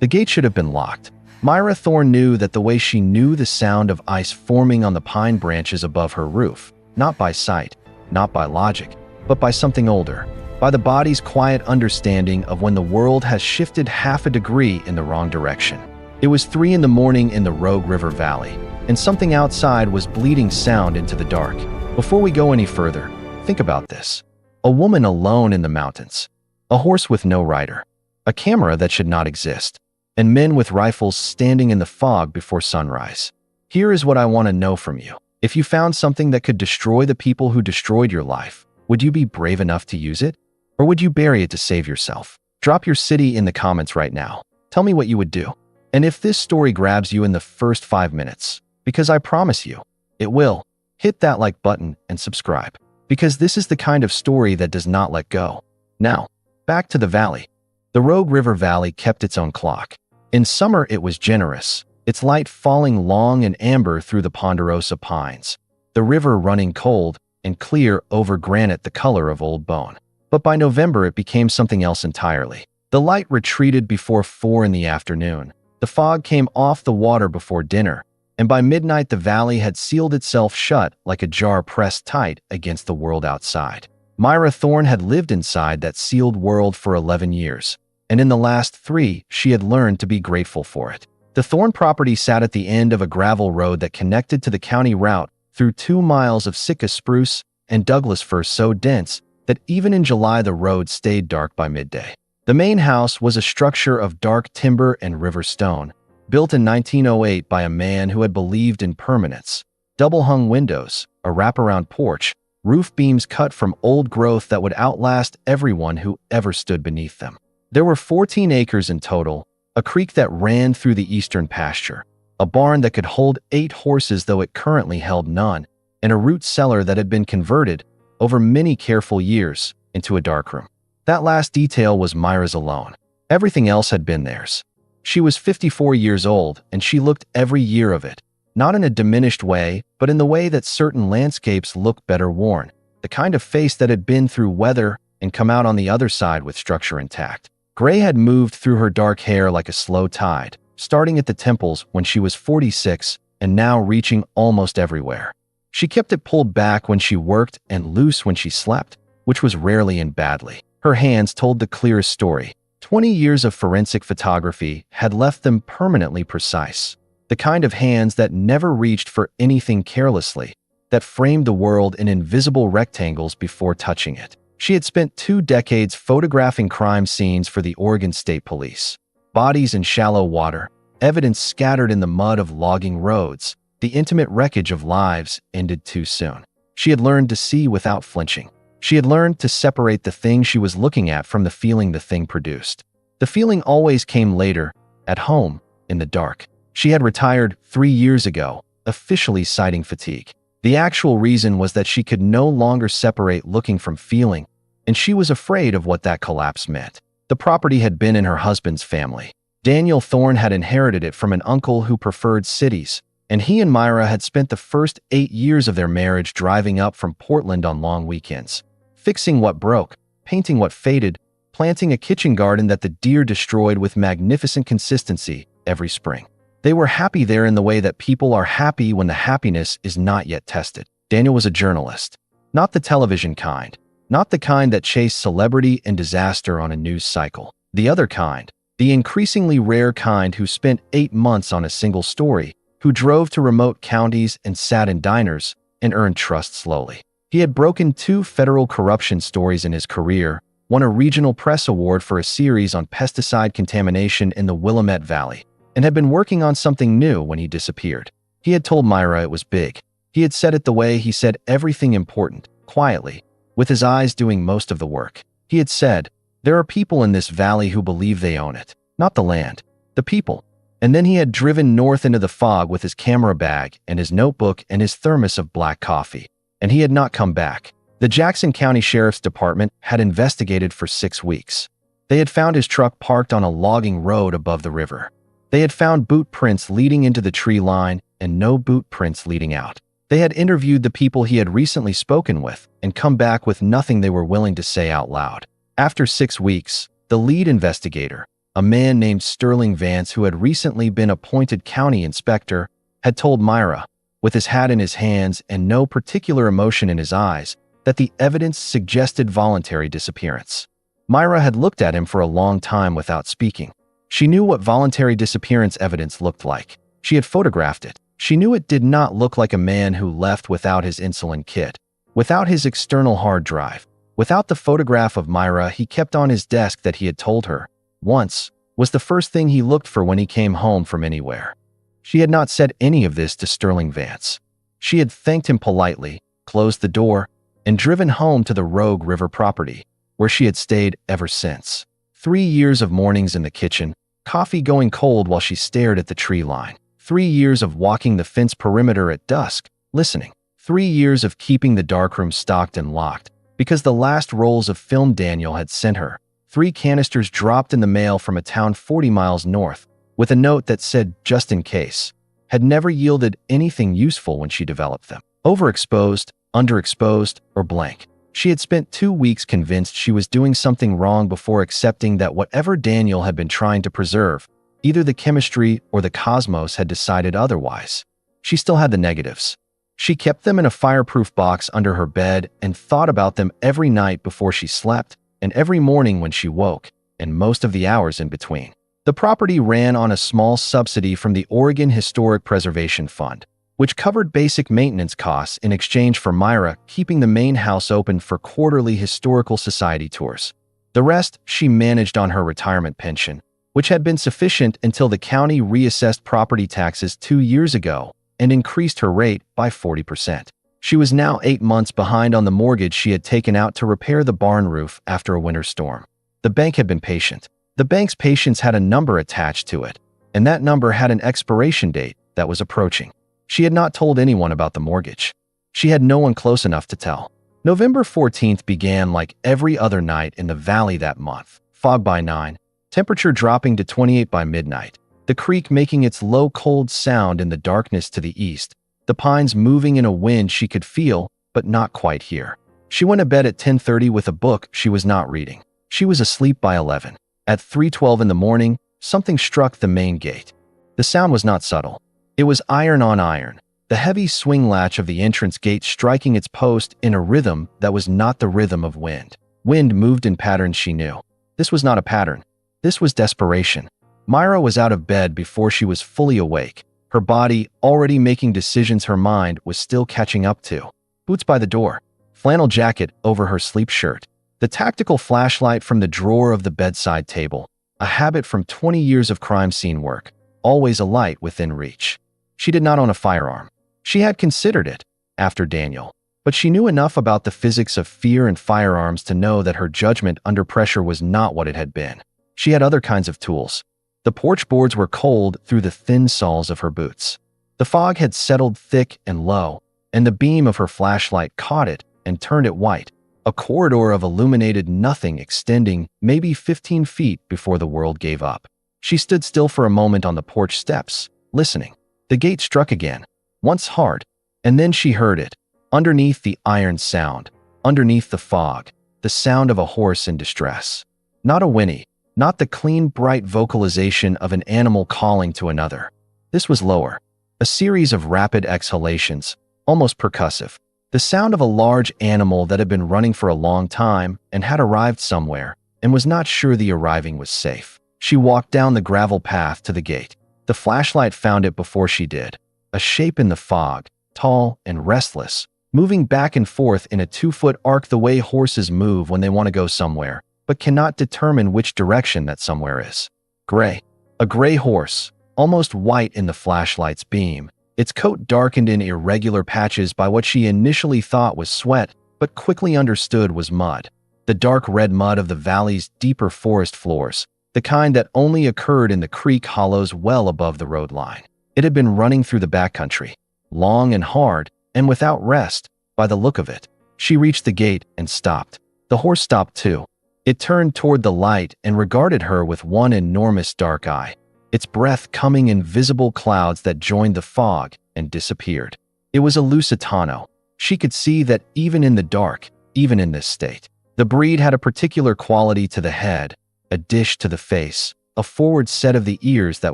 The gate should have been locked. Myra Thorne knew that the way she knew the sound of ice forming on the pine branches above her roof, not by sight, not by logic, but by something older, by the body's quiet understanding of when the world has shifted half a degree in the wrong direction. It was 3 in the morning in the Rogue River Valley, and something outside was bleeding sound into the dark. Before we go any further, think about this. A woman alone in the mountains, a horse with no rider, a camera that should not exist, and men with rifles standing in the fog before sunrise. Here is what I want to know from you. If you found something that could destroy the people who destroyed your life, would you be brave enough to use it? Or would you bury it to save yourself? Drop your city in the comments right now. Tell me what you would do. And if this story grabs you in the first 5 minutes, because I promise you, it will, hit that like button and subscribe. Because this is the kind of story that does not let go. Now, back to the valley. The Rogue River Valley kept its own clock. In summer it was generous, its light falling long and amber through the ponderosa pines, the river running cold and clear over granite the color of old bone. But by November it became something else entirely. The light retreated before 4 in the afternoon. The fog came off the water before dinner, and by midnight the valley had sealed itself shut like a jar pressed tight against the world outside. Myra Thorne had lived inside that sealed world for 11 years, and in the last 3, she had learned to be grateful for it. The Thorne property sat at the end of a gravel road that connected to the county route through 2 miles of Sitka spruce and Douglas fir so dense that even in July the road stayed dark by midday. The main house was a structure of dark timber and river stone, built in 1908 by a man who had believed in permanence. Double-hung windows, a wraparound porch, roof beams cut from old growth that would outlast everyone who ever stood beneath them. There were 14 acres in total, a creek that ran through the eastern pasture, a barn that could hold 8 horses though it currently held none, and a root cellar that had been converted, over many careful years, into a darkroom. That last detail was Myra's alone. Everything else had been theirs. She was 54 years old, and she looked every year of it, not in a diminished way, but in the way that certain landscapes look better worn, the kind of face that had been through weather and come out on the other side with structure intact. Gray had moved through her dark hair like a slow tide, starting at the temples when she was 46 and now reaching almost everywhere. She kept it pulled back when she worked and loose when she slept, which was rarely and badly. Her hands told the clearest story. 20 years of forensic photography had left them permanently precise. The kind of hands that never reached for anything carelessly, that framed the world in invisible rectangles before touching it. She had spent 2 decades photographing crime scenes for the Oregon State Police. Bodies in shallow water, evidence scattered in the mud of logging roads, the intimate wreckage of lives ended too soon. She had learned to see without flinching. She had learned to separate the thing she was looking at from the feeling the thing produced. The feeling always came later, at home, in the dark. She had retired 3 years ago, officially citing fatigue. The actual reason was that she could no longer separate looking from feeling, and she was afraid of what that collapse meant. The property had been in her husband's family. Daniel Thorne had inherited it from an uncle who preferred cities, and he and Myra had spent the first 8 years of their marriage driving up from Portland on long weekends, fixing what broke, painting what faded, planting a kitchen garden that the deer destroyed with magnificent consistency every spring. They were happy there in the way that people are happy when the happiness is not yet tested. Daniel was a journalist, not the television kind, not the kind that chased celebrity and disaster on a news cycle. The other kind, the increasingly rare kind who spent 8 months on a single story, who drove to remote counties and sat in diners and earned trust slowly. He had broken 2 federal corruption stories in his career, won a regional press award for a series on pesticide contamination in the Willamette Valley, and had been working on something new when he disappeared. He had told Myra it was big. He had said it the way he said everything important, quietly, with his eyes doing most of the work. He had said, "There are people in this valley who believe they own it, not the land, the people." And then he had driven north into the fog with his camera bag and his notebook and his thermos of black coffee, and he had not come back. The Jackson County Sheriff's Department had investigated for 6 weeks. They had found his truck parked on a logging road above the river. They had found boot prints leading into the tree line and no boot prints leading out. They had interviewed the people he had recently spoken with and come back with nothing they were willing to say out loud. After 6 weeks, the lead investigator, A man named Sterling Vance, who had recently been appointed county inspector, had told Myra, with his hat in his hands and no particular emotion in his eyes, that the evidence suggested voluntary disappearance. Myra had looked at him for a long time without speaking. She knew what voluntary disappearance evidence looked like. She had photographed it. She knew it did not look like a man who left without his insulin kit, without his external hard drive, without the photograph of Myra he kept on his desk that he had told her, once, was the first thing he looked for when he came home from anywhere. She had not said any of this to Sterling Vance. She had thanked him politely, closed the door, and driven home to the Rogue River property, where she had stayed ever since. 3 years of mornings in the kitchen, coffee going cold while she stared at the tree line. 3 years of walking the fence perimeter at dusk, listening. 3 years of keeping the darkroom stocked and locked, because the last rolls of film Daniel had sent her, 3 canisters dropped in the mail from a town 40 miles north, with a note that said, just in case, had never yielded anything useful when she developed them. Overexposed, underexposed, or blank. She had spent 2 weeks convinced she was doing something wrong before accepting that whatever Daniel had been trying to preserve, either the chemistry or the cosmos had decided otherwise. She still had the negatives. She kept them in a fireproof box under her bed and thought about them every night before she slept and every morning when she woke, and most of the hours in between. The property ran on a small subsidy from the Oregon Historic Preservation Fund, which covered basic maintenance costs in exchange for Myra keeping the main house open for quarterly historical society tours. The rest she managed on her retirement pension, which had been sufficient until the county reassessed property taxes 2 years ago and increased her rate by 40%. She was now 8 months behind on the mortgage she had taken out to repair the barn roof after a winter storm. The bank had been patient. The bank's patience had a number attached to it, and that number had an expiration date that was approaching. She had not told anyone about the mortgage. She had no one close enough to tell. November 14th began like every other night in the valley that month. Fog by 9, temperature dropping to 28 by midnight, the creek making its low cold sound in the darkness to the east, the pines moving in a wind she could feel but not quite hear. She went to bed at 10:30 with a book she was not reading. She was asleep by 11. At 3:12 in the morning, something struck the main gate. The sound was not subtle. It was iron on iron, the heavy swing latch of the entrance gate striking its post in a rhythm that was not the rhythm of wind. Wind moved in patterns she knew. This was not a pattern. This was desperation. Myra was out of bed before she was fully awake. Her body, already making decisions her mind was still catching up to. Boots by the door, flannel jacket over her sleep shirt, the tactical flashlight from the drawer of the bedside table, a habit from 20 years of crime scene work, always a light within reach. She did not own a firearm. She had considered it, after Daniel, but she knew enough about the physics of fear and firearms to know that her judgment under pressure was not what it had been. She had other kinds of tools. The porch boards were cold through the thin soles of her boots. The fog had settled thick and low, and the beam of her flashlight caught it and turned it white, a corridor of illuminated nothing extending maybe 15 feet before the world gave up. She stood still for a moment on the porch steps, listening. The gate struck again, once hard, and then she heard it, underneath the iron sound, underneath the fog, the sound of a horse in distress. Not a whinny, not the clean, bright vocalization of an animal calling to another. This was lower, a series of rapid exhalations, almost percussive, the sound of a large animal that had been running for a long time and had arrived somewhere and was not sure the arriving was safe. She walked down the gravel path to the gate. The flashlight found it before she did. A shape in the fog, tall and restless, moving back and forth in a 2-foot arc the way horses move when they want to go somewhere, but cannot determine which direction that somewhere is. Gray. A gray horse, almost white in the flashlight's beam, its coat darkened in irregular patches by what she initially thought was sweat, but quickly understood was mud. The dark red mud of the valley's deeper forest floors, the kind that only occurred in the creek hollows well above the road line. It had been running through the backcountry, long and hard, and without rest, by the look of it. She reached the gate and stopped. The horse stopped too. It turned toward the light and regarded her with one enormous dark eye, its breath coming in visible clouds that joined the fog and disappeared. It was a Lusitano. She could see that even in the dark, even in this state, the breed had a particular quality to the head, a dish to the face, a forward set of the ears that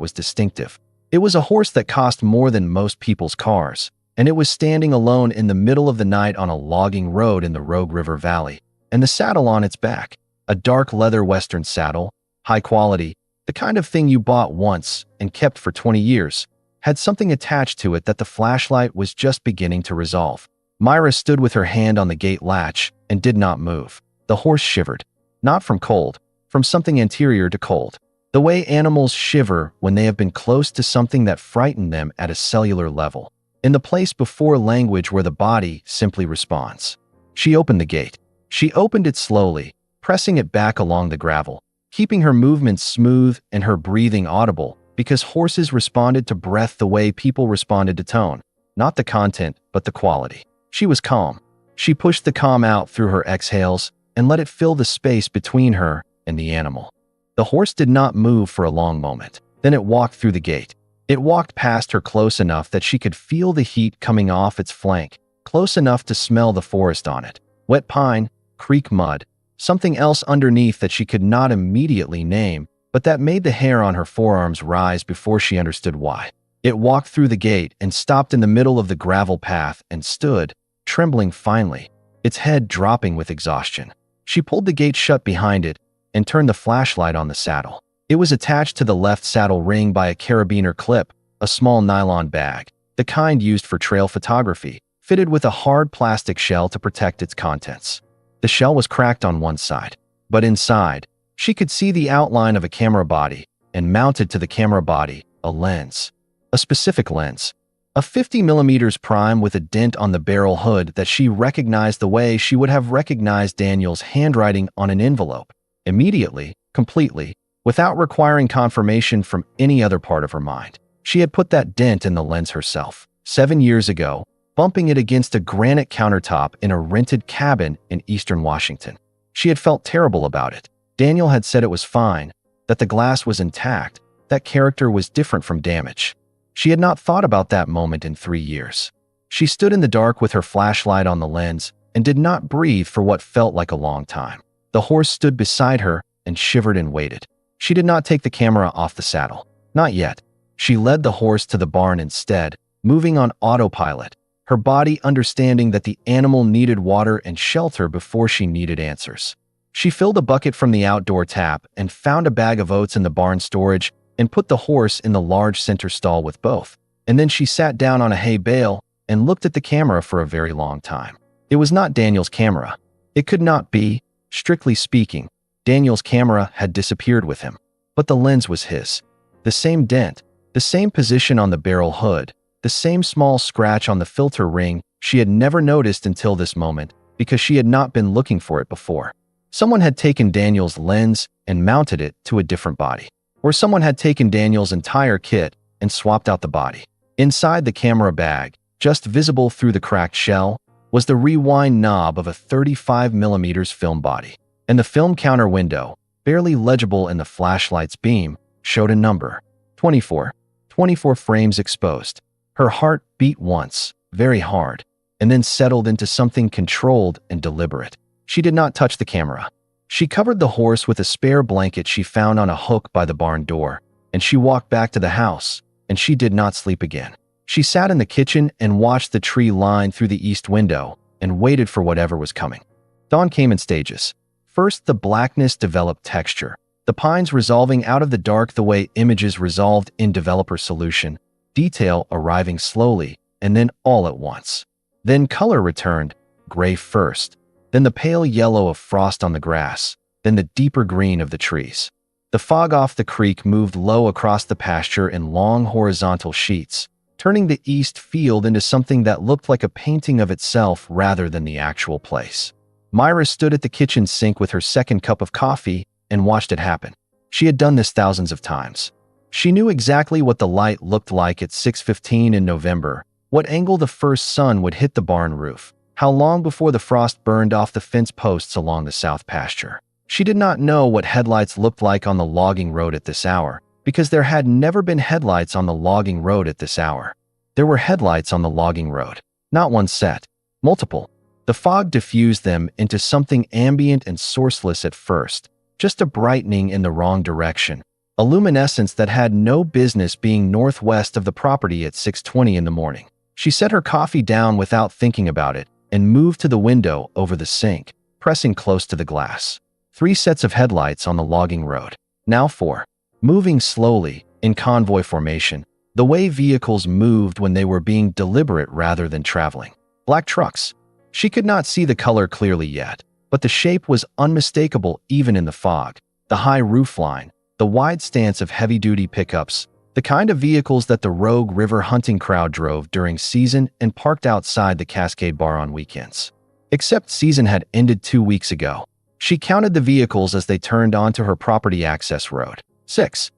was distinctive. It was a horse that cost more than most people's cars, and it was standing alone in the middle of the night on a logging road in the Rogue River Valley, and the saddle on its back, a dark leather western saddle, high quality, the kind of thing you bought once and kept for 20 years, had something attached to it that the flashlight was just beginning to resolve. Myra stood with her hand on the gate latch and did not move. The horse shivered, not from cold, from something anterior to cold. The way animals shiver when they have been close to something that frightened them at a cellular level, in the place before language where the body simply responds. She opened the gate. She opened it slowly, pressing it back along the gravel, keeping her movements smooth and her breathing audible, because horses responded to breath the way people responded to tone, not the content, but the quality. She was calm. She pushed the calm out through her exhales and let it fill the space between her and the animal. The horse did not move for a long moment. Then it walked through the gate. It walked past her close enough that she could feel the heat coming off its flank, close enough to smell the forest on it. Wet pine, creek mud, something else underneath that she could not immediately name, but that made the hair on her forearms rise before she understood why. It walked through the gate and stopped in the middle of the gravel path and stood, trembling finely, its head dropping with exhaustion. She pulled the gate shut behind it and turned the flashlight on the saddle. It was attached to the left saddle ring by a carabiner clip, a small nylon bag, the kind used for trail photography, fitted with a hard plastic shell to protect its contents. The shell was cracked on one side, but inside, she could see the outline of a camera body, and mounted to the camera body, a lens. A specific lens. A 50mm prime with a dent on the barrel hood that she recognized the way she would have recognized Daniel's handwriting on an envelope. Immediately, completely, without requiring confirmation from any other part of her mind. She had put that dent in the lens herself, 7 years ago, bumping it against a granite countertop in a rented cabin in eastern Washington. She had felt terrible about it. Daniel had said it was fine, that the glass was intact, that character was different from damage. She had not thought about that moment in 3 years. She stood in the dark with her flashlight on the lens and did not breathe for what felt like a long time. The horse stood beside her and shivered and waited. She did not take the camera off the saddle. Not yet. She led the horse to the barn instead, moving on autopilot, her body understanding that the animal needed water and shelter before she needed answers. She filled a bucket from the outdoor tap and found a bag of oats in the barn storage and put the horse in the large center stall with both. And then she sat down on a hay bale and looked at the camera for a very long time. It was not Daniel's camera. It could not be. Strictly speaking, Daniel's camera had disappeared with him, but the lens was his. The same dent, the same position on the barrel hood, the same small scratch on the filter ring she had never noticed until this moment because she had not been looking for it before. Someone had taken Daniel's lens and mounted it to a different body. Or someone had taken Daniel's entire kit and swapped out the body. Inside the camera bag, just visible through the cracked shell, was the rewind knob of a 35mm film body. And the film counter window, barely legible in the flashlight's beam, showed a number. 24. 24 frames exposed. Her heart beat once, very hard, and then settled into something controlled and deliberate. She did not touch the camera. She covered the horse with a spare blanket she found on a hook by the barn door, and she walked back to the house, and she did not sleep again. She sat in the kitchen and watched the tree line through the east window and waited for whatever was coming. Dawn came in stages. First, the blackness developed texture, the pines resolving out of the dark the way images resolved in Developer Solution, detail arriving slowly, and then all at once. Then color returned, gray first, then the pale yellow of frost on the grass, then the deeper green of the trees. The fog off the creek moved low across the pasture in long horizontal sheets, turning the east field into something that looked like a painting of itself rather than the actual place. Myra stood at the kitchen sink with her second cup of coffee and watched it happen. She had done this thousands of times. She knew exactly what the light looked like at 6:15 in November, what angle the first sun would hit the barn roof, how long before the frost burned off the fence posts along the south pasture. She did not know what headlights looked like on the logging road at this hour, because there had never been headlights on the logging road at this hour. There were headlights on the logging road. Not one set. Multiple. The fog diffused them into something ambient and sourceless at first, just a brightening in the wrong direction, a luminescence that had no business being northwest of the property at 6:20 in the morning. She set her coffee down without thinking about it and moved to the window over the sink, pressing close to the glass. 3 sets of headlights on the logging road. Now 4. Moving slowly, in convoy formation, the way vehicles moved when they were being deliberate rather than traveling. Black trucks. She could not see the color clearly yet, but the shape was unmistakable even in the fog. The high roofline, the wide stance of heavy-duty pickups, the kind of vehicles that the Rogue River hunting crowd drove during season and parked outside the Cascade Bar on weekends. Except season had ended 2 weeks ago. She counted the vehicles as they turned onto her property access road. 6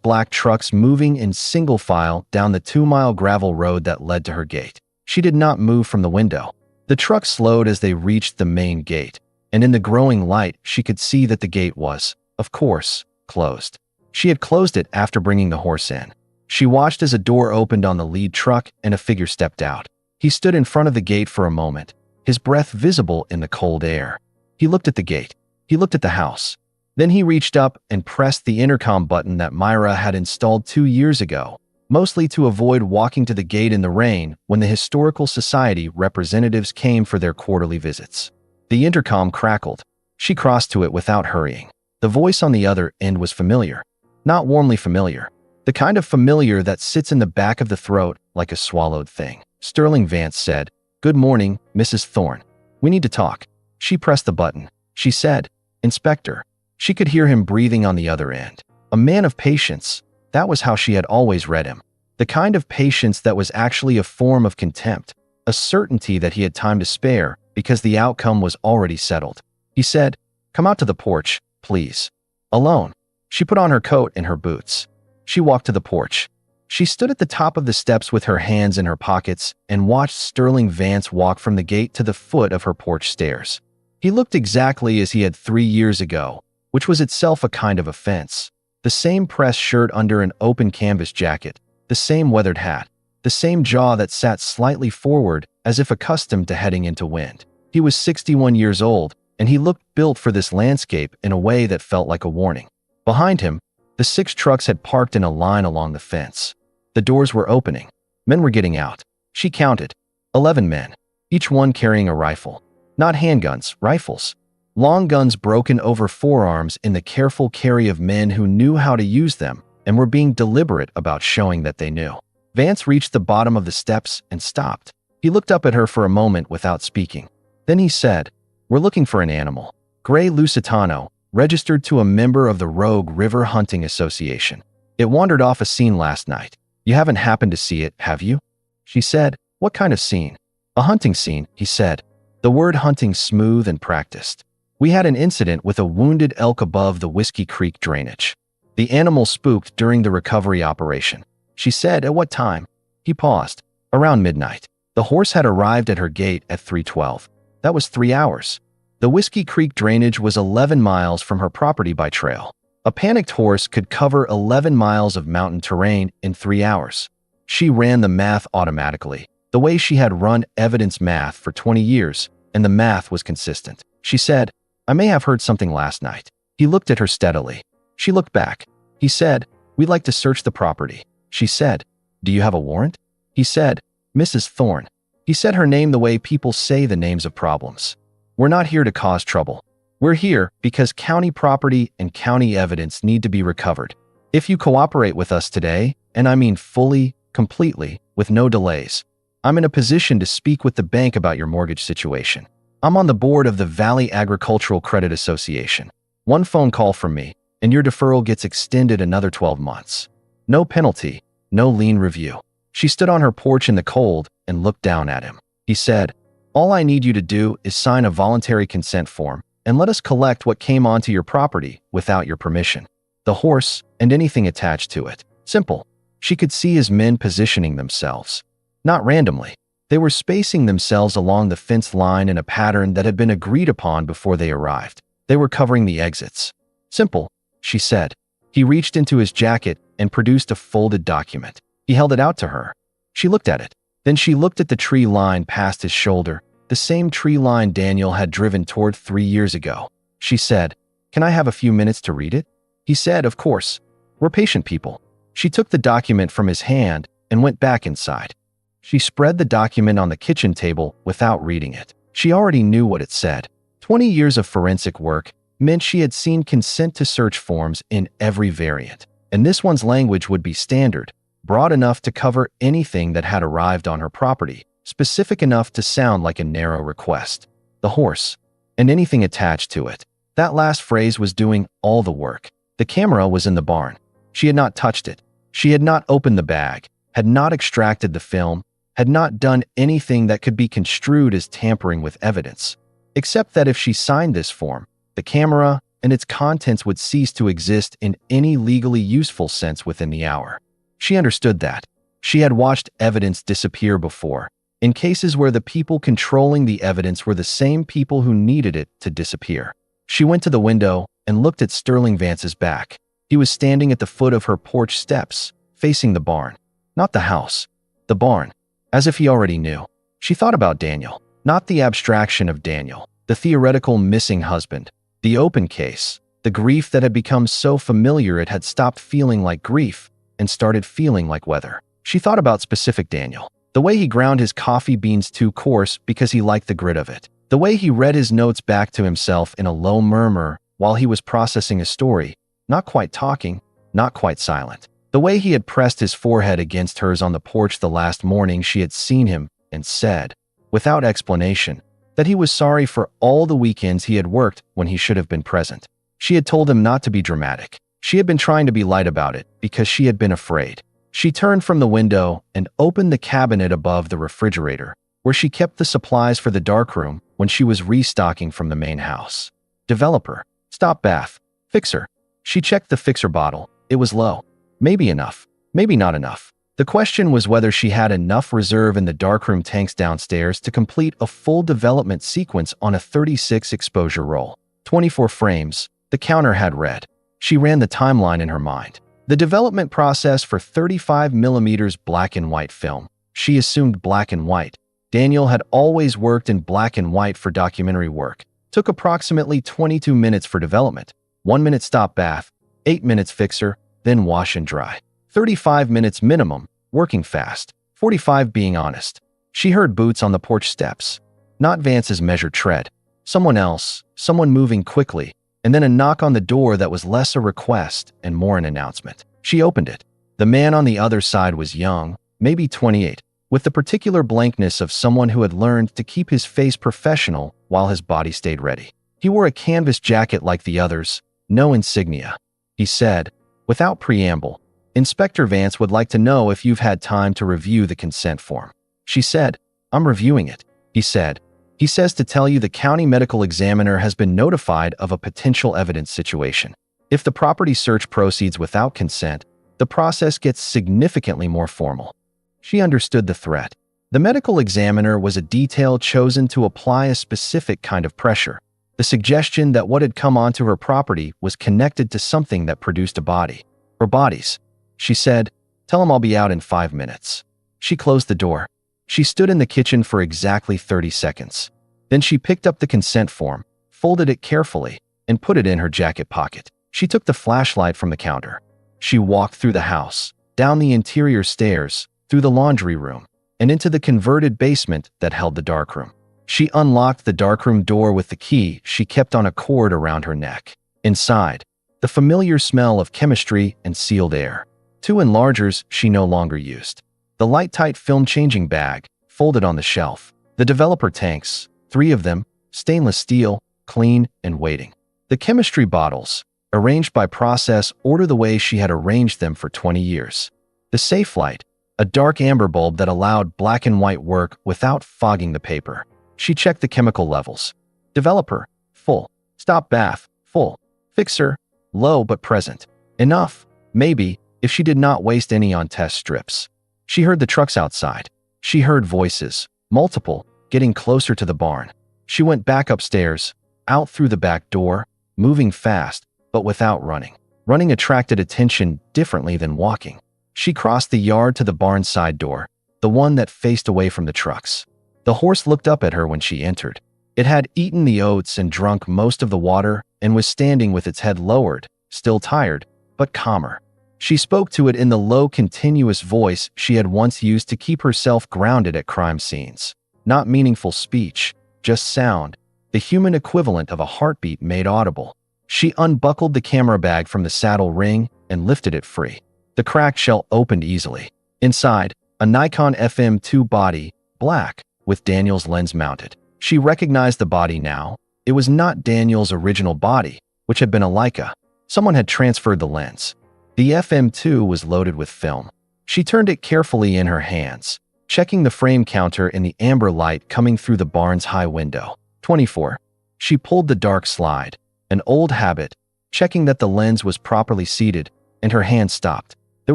black trucks moving in single file down the 2-mile gravel road that led to her gate. She did not move from the window. The truck slowed as they reached the main gate, and in the growing light she could see that the gate was, of course, closed. She had closed it after bringing the horse in. She watched as a door opened on the lead truck and a figure stepped out. He stood in front of the gate for a moment, his breath visible in the cold air. He looked at the gate. He looked at the house. Then he reached up and pressed the intercom button that Myra had installed 2 years ago, mostly to avoid walking to the gate in the rain when the Historical Society representatives came for their quarterly visits. The intercom crackled. She crossed to it without hurrying. The voice on the other end was familiar. Not warmly familiar. The kind of familiar that sits in the back of the throat like a swallowed thing. Sterling Vance said, "Good morning, Mrs. Thorne. We need to talk." She pressed the button. She said, "Inspector." She could hear him breathing on the other end. A man of patience. That was how she had always read him. The kind of patience that was actually a form of contempt, a certainty that he had time to spare because the outcome was already settled. He said, "Come out to the porch, please." Alone. She put on her coat and her boots. She walked to the porch. She stood at the top of the steps with her hands in her pockets and watched Sterling Vance walk from the gate to the foot of her porch stairs. He looked exactly as he had 3 years ago, which was itself a kind of offense. The same pressed shirt under an open canvas jacket, the same weathered hat, the same jaw that sat slightly forward as if accustomed to heading into wind. He was 61 years old, and he looked built for this landscape in a way that felt like a warning. Behind him, the 6 trucks had parked in a line along the fence. The doors were opening. Men were getting out. She counted. 11 men, each one carrying a rifle. Not handguns, rifles. Long guns broken over forearms in the careful carry of men who knew how to use them and were being deliberate about showing that they knew. Vance reached the bottom of the steps and stopped. He looked up at her for a moment without speaking. Then he said, "We're looking for an animal. Gray Lusitano, registered to a member of the Rogue River Hunting Association. It wandered off a scene last night. You haven't happened to see it, have you?" She said, "What kind of scene?" "A hunting scene," he said, the word hunting smooth and practiced. "We had an incident with a wounded elk above the Whiskey Creek drainage. The animal spooked during the recovery operation." She said, "At what time?" He paused. "Around midnight. The horse had arrived at her gate at 3:12. That was 3 hours. The Whiskey Creek drainage was 11 miles from her property by trail. A panicked horse could cover 11 miles of mountain terrain in 3 hours. She ran the math automatically, the way she had run evidence math for 20 years, and the math was consistent. She said, "I may have heard something last night." He looked at her steadily. She looked back. He said, "We'd like to search the property." She said, "Do you have a warrant?" He said, "Mrs. Thorne." He said her name the way people say the names of problems. "We're not here to cause trouble. We're here because county property and county evidence need to be recovered. If you cooperate with us today, and I mean fully, completely, with no delays, I'm in a position to speak with the bank about your mortgage situation. I'm on the board of the Valley Agricultural Credit Association. One phone call from me, and your deferral gets extended another 12 months. No penalty, no lien review." She stood on her porch in the cold and looked down at him. He said, "All I need you to do is sign a voluntary consent form and let us collect what came onto your property without your permission. The horse and anything attached to it. Simple." She could see his men positioning themselves. Not randomly. They were spacing themselves along the fence line in a pattern that had been agreed upon before they arrived. They were covering the exits. "Simple," she said. He reached into his jacket and produced a folded document. He held it out to her. She looked at it. Then she looked at the tree line past his shoulder, the same tree line Daniel had driven toward 3 years ago. She said, "Can I have a few minutes to read it?" He said, "Of course. We're patient people. She took the document from his hand and went back inside. She spread the document on the kitchen table without reading it. She already knew what it said. 20 years of forensic work meant she had seen consent to search forms in every variant, and this one's language would be standard, broad enough to cover anything that had arrived on her property, specific enough to sound like a narrow request. The horse, and anything attached to it. That last phrase was doing all the work. The camera was in the barn. She had not touched it. She had not opened the bag, had not extracted the film, had not done anything that could be construed as tampering with evidence, except that if she signed this form, the camera and its contents would cease to exist in any legally useful sense within the hour. She understood that. She had watched evidence disappear before, in cases where the people controlling the evidence were the same people who needed it to disappear. She went to the window and looked at Sterling Vance's back. He was standing at the foot of her porch steps, facing the barn. Not the house. The barn. As if he already knew. She thought about Daniel. Not the abstraction of Daniel. The theoretical missing husband. The open case. The grief that had become so familiar it had stopped feeling like grief and started feeling like weather. She thought about specific Daniel. The way he ground his coffee beans too coarse because he liked the grit of it. The way he read his notes back to himself in a low murmur while he was processing a story, not quite talking, not quite silent. The way he had pressed his forehead against hers on the porch the last morning she had seen him and said, without explanation, that he was sorry for all the weekends he had worked when he should have been present. She had told him not to be dramatic. She had been trying to be light about it because she had been afraid. She turned from the window and opened the cabinet above the refrigerator, where she kept the supplies for the darkroom when she was restocking from the main house. Developer. Stop bath. Fixer. She checked the fixer bottle. It was low. Maybe enough. Maybe not enough. The question was whether she had enough reserve in the darkroom tanks downstairs to complete a full development sequence on a 36 exposure roll. 24 frames. The counter had read. She ran the timeline in her mind. The development process for 35mm black and white film. She assumed black and white. Daniel had always worked in black and white for documentary work. Took approximately 22 minutes for development. 1 minute stop bath, 8 minutes fixer, then wash and dry. 35 minutes minimum, working fast. 45 being honest. She heard boots on the porch steps. Not Vance's measured tread. Someone else, someone moving quickly, and then a knock on the door that was less a request and more an announcement. She opened it. The man on the other side was young, maybe 28, with the particular blankness of someone who had learned to keep his face professional while his body stayed ready. He wore a canvas jacket like the others, no insignia. He said, without preamble, Inspector Vance would like to know if you've had time to review the consent form. She said, I'm reviewing it. He said, he says to tell you the county medical examiner has been notified of a potential evidence situation. If the property search proceeds without consent, the process gets significantly more formal. She understood the threat. The medical examiner was a detail chosen to apply a specific kind of pressure. The suggestion that what had come onto her property was connected to something that produced a body. Or bodies. She said, tell him I'll be out in 5 minutes. She closed the door. She stood in the kitchen for exactly 30 seconds. Then she picked up the consent form, folded it carefully, and put it in her jacket pocket. She took the flashlight from the counter. She walked through the house, down the interior stairs, through the laundry room, and into the converted basement that held the darkroom. She unlocked the darkroom door with the key she kept on a cord around her neck. Inside, the familiar smell of chemistry and sealed air. 2 enlargers she no longer used. The light-tight film-changing bag, folded on the shelf. The developer tanks, 3 of them, stainless steel, clean and waiting. The chemistry bottles, arranged by process order the way she had arranged them for 20 years. The safe light, a dark amber bulb that allowed black and white work without fogging the paper. She checked the chemical levels. Developer, full. Stop bath, full. Fixer, low but present. Enough, maybe, if she did not waste any on test strips. She heard the trucks outside. She heard voices, multiple, getting closer to the barn. She went back upstairs, out through the back door, moving fast, but without running. Running attracted attention differently than walking. She crossed the yard to the barn side door, the one that faced away from the trucks. The horse looked up at her when she entered. It had eaten the oats and drunk most of the water and was standing with its head lowered, still tired, but calmer. She spoke to it in the low, continuous voice she had once used to keep herself grounded at crime scenes. Not meaningful speech, just sound, the human equivalent of a heartbeat made audible. She unbuckled the camera bag from the saddle ring and lifted it free. The cracked shell opened easily. Inside, a Nikon FM2 body, black, with Daniel's lens mounted. She recognized the body now. It was not Daniel's original body, which had been a Leica. Someone had transferred the lens. The FM2 was loaded with film. She turned it carefully in her hands, checking the frame counter in the amber light coming through the barn's high window. 24. She pulled the dark slide, an old habit, checking that the lens was properly seated, and her hand stopped. There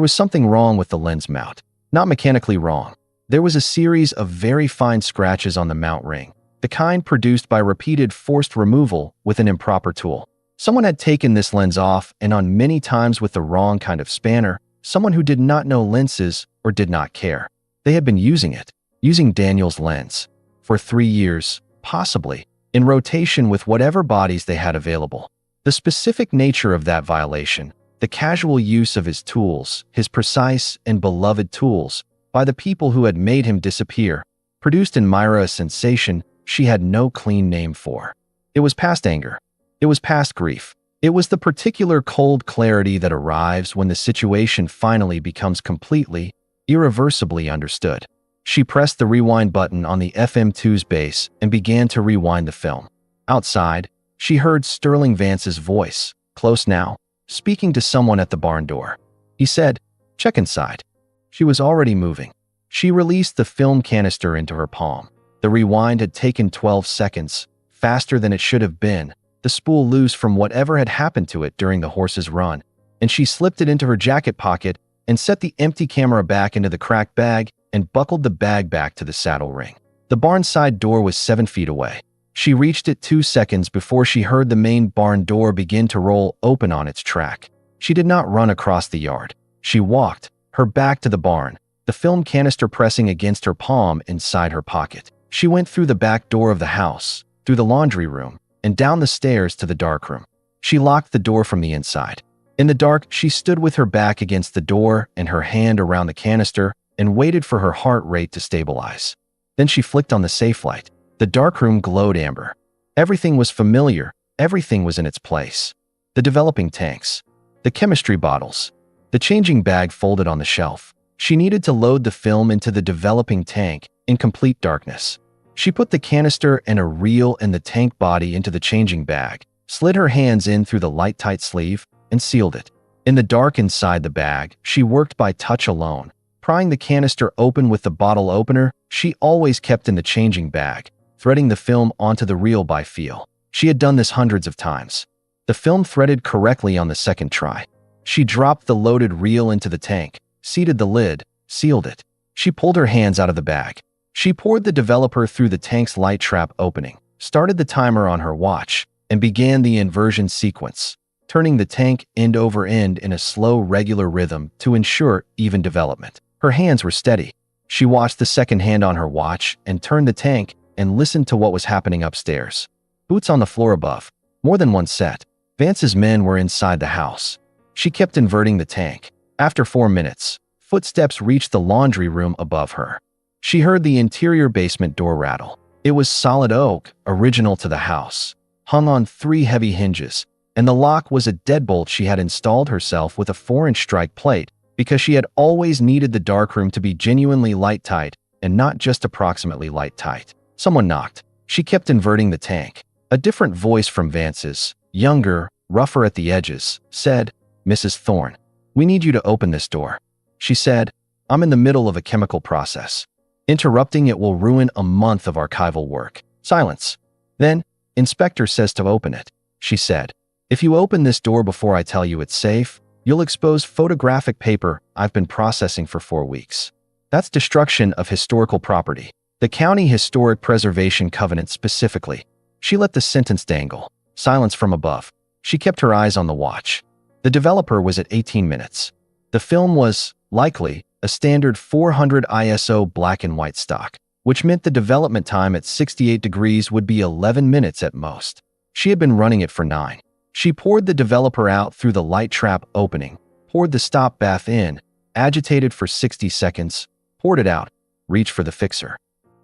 was something wrong with the lens mount. Not mechanically wrong. There was a series of very fine scratches on the mount ring, the kind produced by repeated forced removal with an improper tool. Someone had taken this lens off and on many times with the wrong kind of spanner, someone who did not know lenses or did not care. They had been using Daniel's lens, for 3 years, possibly, in rotation with whatever bodies they had available. The specific nature of that violation, the casual use of his tools, his precise and beloved tools, by the people who had made him disappear, produced in Myra a sensation she had no clean name for. It was past anger. It was past grief. It was the particular cold clarity that arrives when the situation finally becomes completely, irreversibly understood. She pressed the rewind button on the FM2's base and began to rewind the film. Outside, she heard Sterling Vance's voice, close now, speaking to someone at the barn door. He said, "Check inside." She was already moving. She released the film canister into her palm. The rewind had taken 12 seconds, faster than it should have been, the spool loose from whatever had happened to it during the horse's run, and she slipped it into her jacket pocket and set the empty camera back into the cracked bag and buckled the bag back to the saddle ring. The barn side door was 7 feet away. She reached it 2 seconds before she heard the main barn door begin to roll open on its track. She did not run across the yard. She walked, her back to the barn, the film canister pressing against her palm inside her pocket. She went through the back door of the house, through the laundry room, and down the stairs to the darkroom. She locked the door from the inside. In the dark, she stood with her back against the door and her hand around the canister and waited for her heart rate to stabilize. Then she flicked on the safe light. The darkroom glowed amber. Everything was familiar. Everything was in its place. The developing tanks, the chemistry bottles, the changing bag folded on the shelf. She needed to load the film into the developing tank in complete darkness. She put the canister and a reel and the tank body into the changing bag, slid her hands in through the light-tight sleeve, and sealed it. In the dark inside the bag, she worked by touch alone, prying the canister open with the bottle opener she always kept in the changing bag, threading the film onto the reel by feel. She had done this hundreds of times. The film threaded correctly on the second try. She dropped the loaded reel into the tank, seated the lid, sealed it. She pulled her hands out of the bag. She poured the developer through the tank's light trap opening, started the timer on her watch, and began the inversion sequence, turning the tank end over end in a slow, regular rhythm to ensure even development. Her hands were steady. She watched the second hand on her watch and turned the tank and listened to what was happening upstairs. Boots on the floor above. More than one set. Vance's men were inside the house. She kept inverting the tank. After 4 minutes, footsteps reached the laundry room above her. She heard the interior basement door rattle. It was solid oak, original to the house, hung on 3 heavy hinges, and the lock was a deadbolt she had installed herself with a 4-inch strike plate because she had always needed the darkroom to be genuinely light-tight and not just approximately light-tight. Someone knocked. She kept inverting the tank. A different voice from Vance's, younger, rougher at the edges, said, "Mrs. Thorne, we need you to open this door." She said, "I'm in the middle of a chemical process. Interrupting it will ruin a month of archival work." Silence. Then, "Inspector says to open it," she said. "If you open this door before I tell you it's safe, you'll expose photographic paper I've been processing for 4 weeks. That's destruction of historical property. The County Historic Preservation Covenant specifically." She let the sentence dangle. Silence from above. She kept her eyes on the watch. The developer was at 18 minutes. The film was, likely, a standard 400 ISO black and white stock, which meant the development time at 68 degrees would be 11 minutes at most. She had been running it for 9. She poured the developer out through the light trap opening, poured the stop bath in, agitated for 60 seconds, poured it out, reached for the fixer.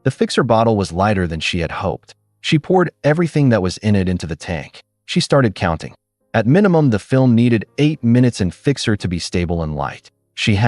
The fixer bottle was lighter than she had hoped. She poured everything that was in it into the tank. She started counting. At minimum, the film needed 8 minutes and fixer to be stable and light. She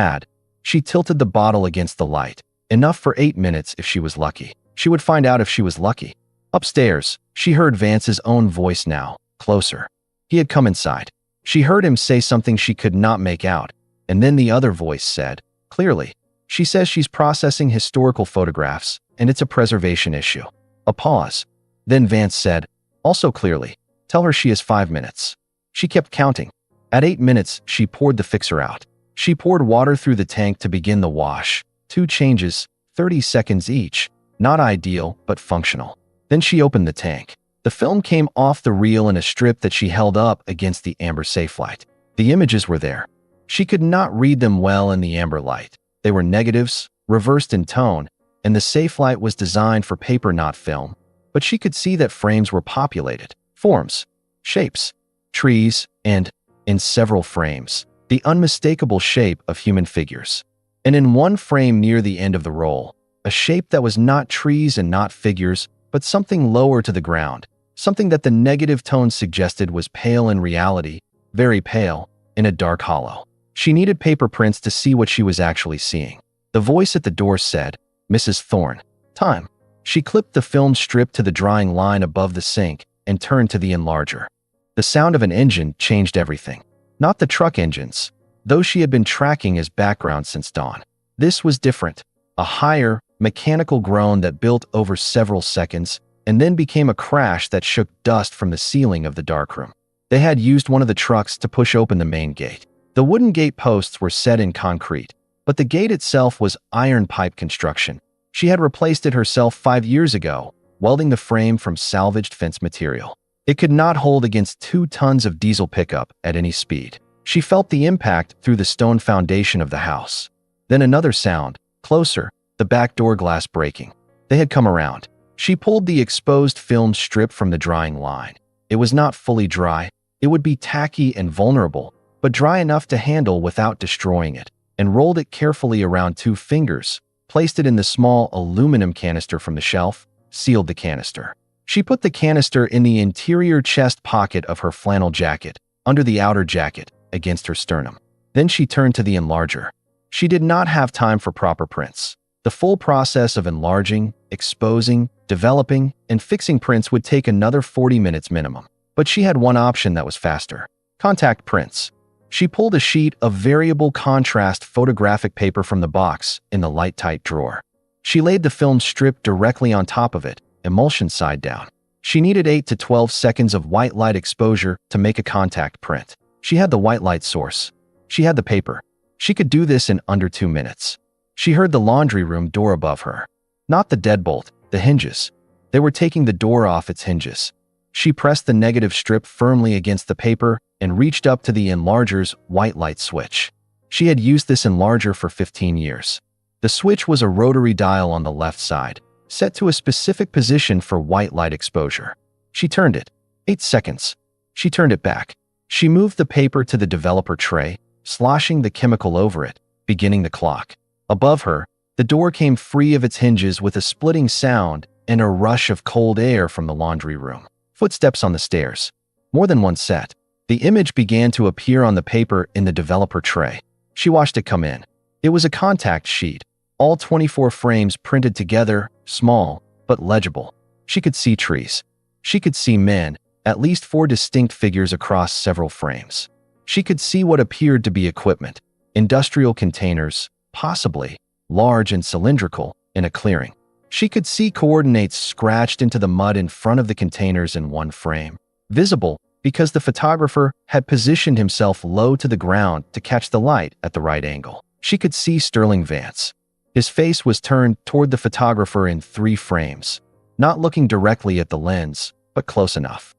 tilted the bottle against the light. Enough for 8 minutes if she was lucky. She would find out if she was lucky. Upstairs, she heard Vance's own voice now, closer. He had come inside. She heard him say something she could not make out, and then the other voice said, clearly, "She says she's processing historical photographs, and it's a preservation issue." A pause. Then Vance said, also clearly, "Tell her she has 5 minutes." She kept counting. At 8 minutes, she poured the fixer out. She poured water through the tank to begin the wash. 2 changes, 30 seconds each. Not ideal, but functional. Then she opened the tank. The film came off the reel in a strip that she held up against the amber safe light. The images were there. She could not read them well in the amber light. They were negatives, reversed in tone, and the safe light was designed for paper, not film. But she could see that frames were populated. Forms, shapes, trees, and, in several frames, the unmistakable shape of human figures. And in one frame near the end of the roll, a shape that was not trees and not figures, but something lower to the ground, something that the negative tone suggested was pale in reality, very pale, in a dark hollow. She needed paper prints to see what she was actually seeing. The voice at the door said, "Mrs. Thorne, time." She clipped the film strip to the drying line above the sink and turned to the enlarger. The sound of an engine changed everything. Not the truck engines, those she had been tracking as background since dawn. This was different. A higher, mechanical groan that built over several seconds and then became a crash that shook dust from the ceiling of the darkroom. They had used one of the trucks to push open the main gate. The wooden gate posts were set in concrete, but the gate itself was iron pipe construction. She had replaced it herself 5 years ago, welding the frame from salvaged fence material. It could not hold against 2 tons of diesel pickup at any speed. She felt the impact through the stone foundation of the house. Then another sound, closer, the back door glass breaking. They had come around. She pulled the exposed film strip from the drying line. It was not fully dry. It would be tacky and vulnerable, but dry enough to handle without destroying it, and rolled it carefully around 2 fingers, placed it in the small aluminum canister from the shelf, sealed the canister. She put the canister in the interior chest pocket of her flannel jacket, under the outer jacket, against her sternum. Then she turned to the enlarger. She did not have time for proper prints. The full process of enlarging, exposing, developing, and fixing prints would take another 40 minutes minimum. But she had one option that was faster: contact prints. She pulled a sheet of variable contrast photographic paper from the box in the light-tight drawer. She laid the film strip directly on top of it, emulsion side down. She needed 8 to 12 seconds of white light exposure to make a contact print. She had the white light source. She had the paper. She could do this in under 2 minutes. She heard the laundry room door above her. Not the deadbolt, the hinges. They were taking the door off its hinges. She pressed the negative strip firmly against the paper and reached up to the enlarger's white light switch. She had used this enlarger for 15 years. The switch was a rotary dial on the left side, set to a specific position for white light exposure. She turned it. 8 seconds. She turned it back. She moved the paper to the developer tray, sloshing the chemical over it, beginning the clock. Above her, the door came free of its hinges with a splitting sound and a rush of cold air from the laundry room. Footsteps on the stairs. More than one set. The image began to appear on the paper in the developer tray. She watched it come in. It was a contact sheet, all 24 frames printed together, small, but legible. She could see trees. She could see men, at least 4 distinct figures across several frames. She could see what appeared to be equipment, industrial containers, possibly, large and cylindrical, in a clearing. She could see coordinates scratched into the mud in front of the containers in one frame, visible because the photographer had positioned himself low to the ground to catch the light at the right angle. She could see Sterling Vance. His face was turned toward the photographer in 3 frames, not looking directly at the lens, but close enough.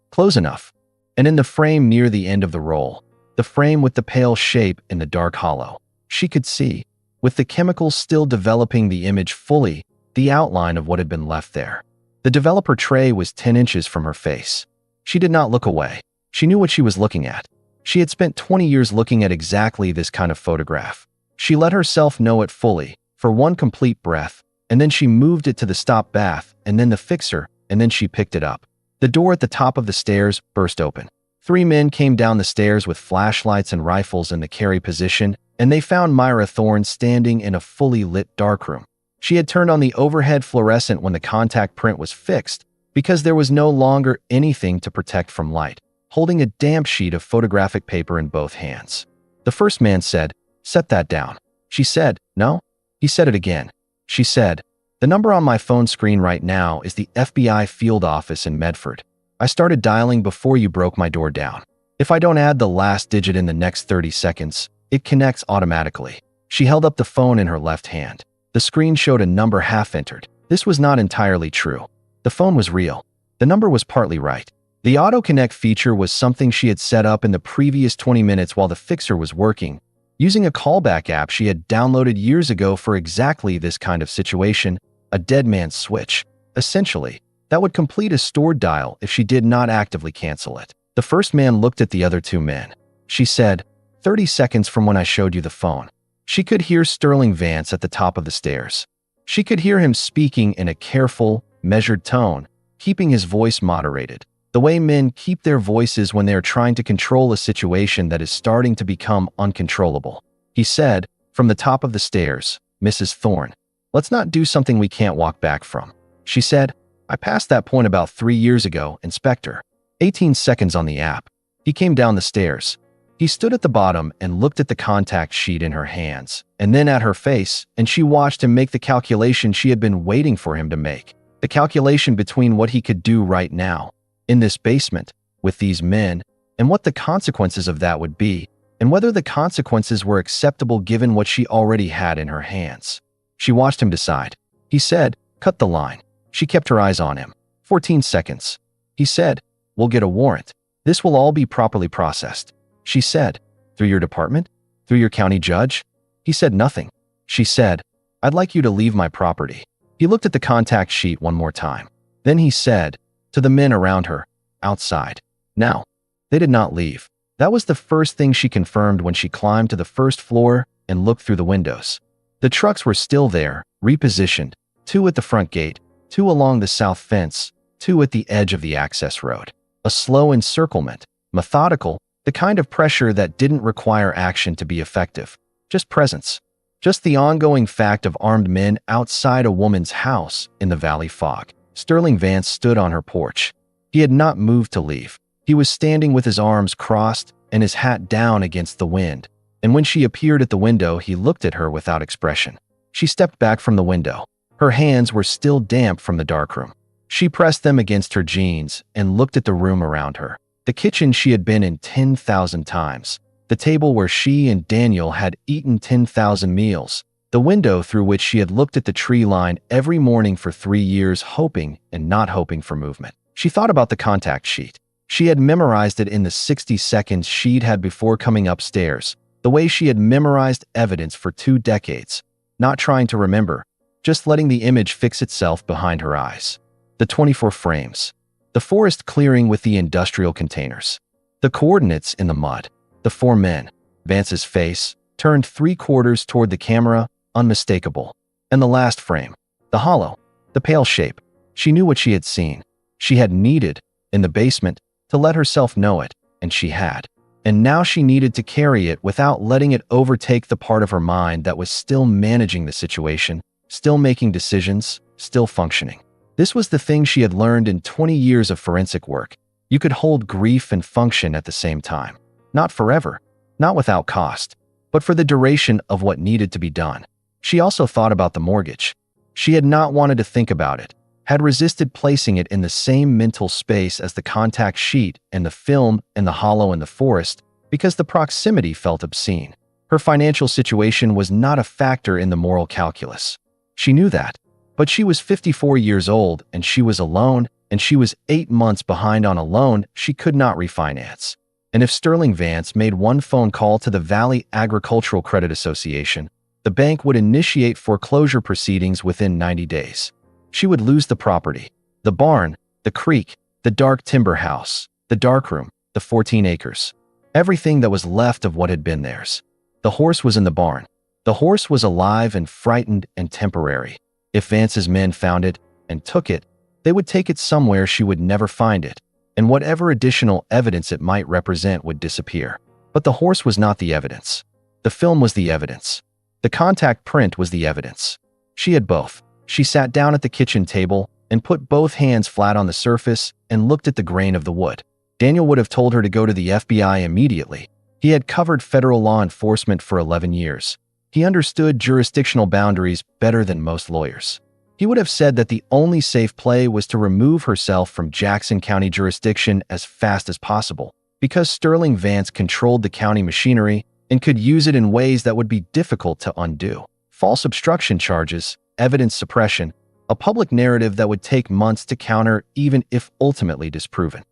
And in the frame near the end of the roll, the frame with the pale shape in the dark hollow, she could see, with the chemicals still developing the image fully, the outline of what had been left there. The developer tray was 10 inches from her face. She did not look away. She knew what she was looking at. She had spent 20 years looking at exactly this kind of photograph. She let herself know it fully, for one complete breath, and then she moved it to the stop bath, and then the fixer, and then she picked it up. The door at the top of the stairs burst open. 3 men came down the stairs with flashlights and rifles in the carry position, and they found Myra Thorne standing in a fully lit darkroom. She had turned on the overhead fluorescent when the contact print was fixed, because there was no longer anything to protect from light, holding a damp sheet of photographic paper in both hands. The first man said, "Set that down." She said, "No." He said it again. She said, "The number on my phone screen right now is the FBI field office in Medford. I started dialing before you broke my door down. If I don't add the last digit in the next 30 seconds, it connects automatically." She held up the phone in her left hand. The screen showed a number half entered. This was not entirely true. The phone was real. The number was partly right. The auto-connect feature was something she had set up in the previous 20 minutes while the fixer was working, using a callback app she had downloaded years ago for exactly this kind of situation, a dead man's switch. Essentially, that would complete a stored dial if she did not actively cancel it. The first man looked at the other 2 men. She said, 30 seconds from when I showed you the phone." She could hear Sterling Vance at the top of the stairs. She could hear him speaking in a careful, measured tone, keeping his voice moderated, the way men keep their voices when they are trying to control a situation that is starting to become uncontrollable. He said, from the top of the stairs, "Mrs. Thorne, let's not do something we can't walk back from." She said, "I passed that point about 3 years ago, Inspector." 18 seconds on the app. He came down the stairs. He stood at the bottom and looked at the contact sheet in her hands, and then at her face, and she watched him make the calculation she had been waiting for him to make. The calculation between what he could do right now, in this basement, with these men, and what the consequences of that would be, and whether the consequences were acceptable given what she already had in her hands. She watched him decide. He said, "Cut the line." She kept her eyes on him. 14 seconds. He said, "We'll get a warrant. This will all be properly processed." She said, "Through your department? Through your county judge?" He said nothing. She said, "I'd like you to leave my property." He looked at the contact sheet one more time. Then he said, to the men around her, "Outside." Now, they did not leave. That was the first thing she confirmed when she climbed to the first floor and looked through the windows. The trucks were still there, repositioned, 2 at the front gate, 2 along the south fence, 2 at the edge of the access road. A slow encirclement, methodical, the kind of pressure that didn't require action to be effective, just presence. Just the ongoing fact of armed men outside a woman's house in the valley fog. Sterling Vance stood on her porch. He had not moved to leave. He was standing with his arms crossed and his hat down against the wind, and when she appeared at the window, he looked at her without expression. She stepped back from the window. Her hands were still damp from the darkroom. She pressed them against her jeans and looked at the room around her. The kitchen she had been in 10,000 times. The table where she and Daniel had eaten 10,000 meals. The window through which she had looked at the tree line every morning for 3 years, hoping and not hoping for movement. She thought about the contact sheet. She had memorized it in the 60 seconds she'd had before coming upstairs, the way she had memorized evidence for 2 decades, not trying to remember, just letting the image fix itself behind her eyes. The 24 frames. The forest clearing with the industrial containers. The coordinates in the mud. The 4 men. Vance's face, turned 3/4 toward the camera, unmistakable. And the last frame. The hollow. The pale shape. She knew what she had seen. She had needed, in the basement, to let herself know it, and she had. And now she needed to carry it without letting it overtake the part of her mind that was still managing the situation, still making decisions, still functioning. This was the thing she had learned in 20 years of forensic work. You could hold grief and function at the same time. Not forever, not without cost, but for the duration of what needed to be done. She also thought about the mortgage. She had not wanted to think about it, had resisted placing it in the same mental space as the contact sheet and the film and the hollow in the forest because the proximity felt obscene. Her financial situation was not a factor in the moral calculus. She knew that. But she was 54 years old, and she was alone, and she was 8 months behind on a loan she could not refinance. And if Sterling Vance made one phone call to the Valley Agricultural Credit Association, the bank would initiate foreclosure proceedings within 90 days. She would lose the property, the barn, the creek, the dark timber house, the darkroom, the 14 acres. everything that was left of what had been theirs. The horse was in the barn. The horse was alive and frightened and temporary. If Vance's men found it and took it, they would take it somewhere she would never find it, and whatever additional evidence it might represent would disappear. But the horse was not the evidence. The film was the evidence. The contact print was the evidence. She had both. She sat down at the kitchen table and put both hands flat on the surface and looked at the grain of the wood. Daniel would have told her to go to the FBI immediately. He had covered federal law enforcement for 11 years. He understood jurisdictional boundaries better than most lawyers. He would have said that the only safe play was to remove herself from Jackson County jurisdiction as fast as possible, because Sterling Vance controlled the county machinery and could use it in ways that would be difficult to undo. False obstruction charges, evidence suppression, a public narrative that would take months to counter even if ultimately disproven.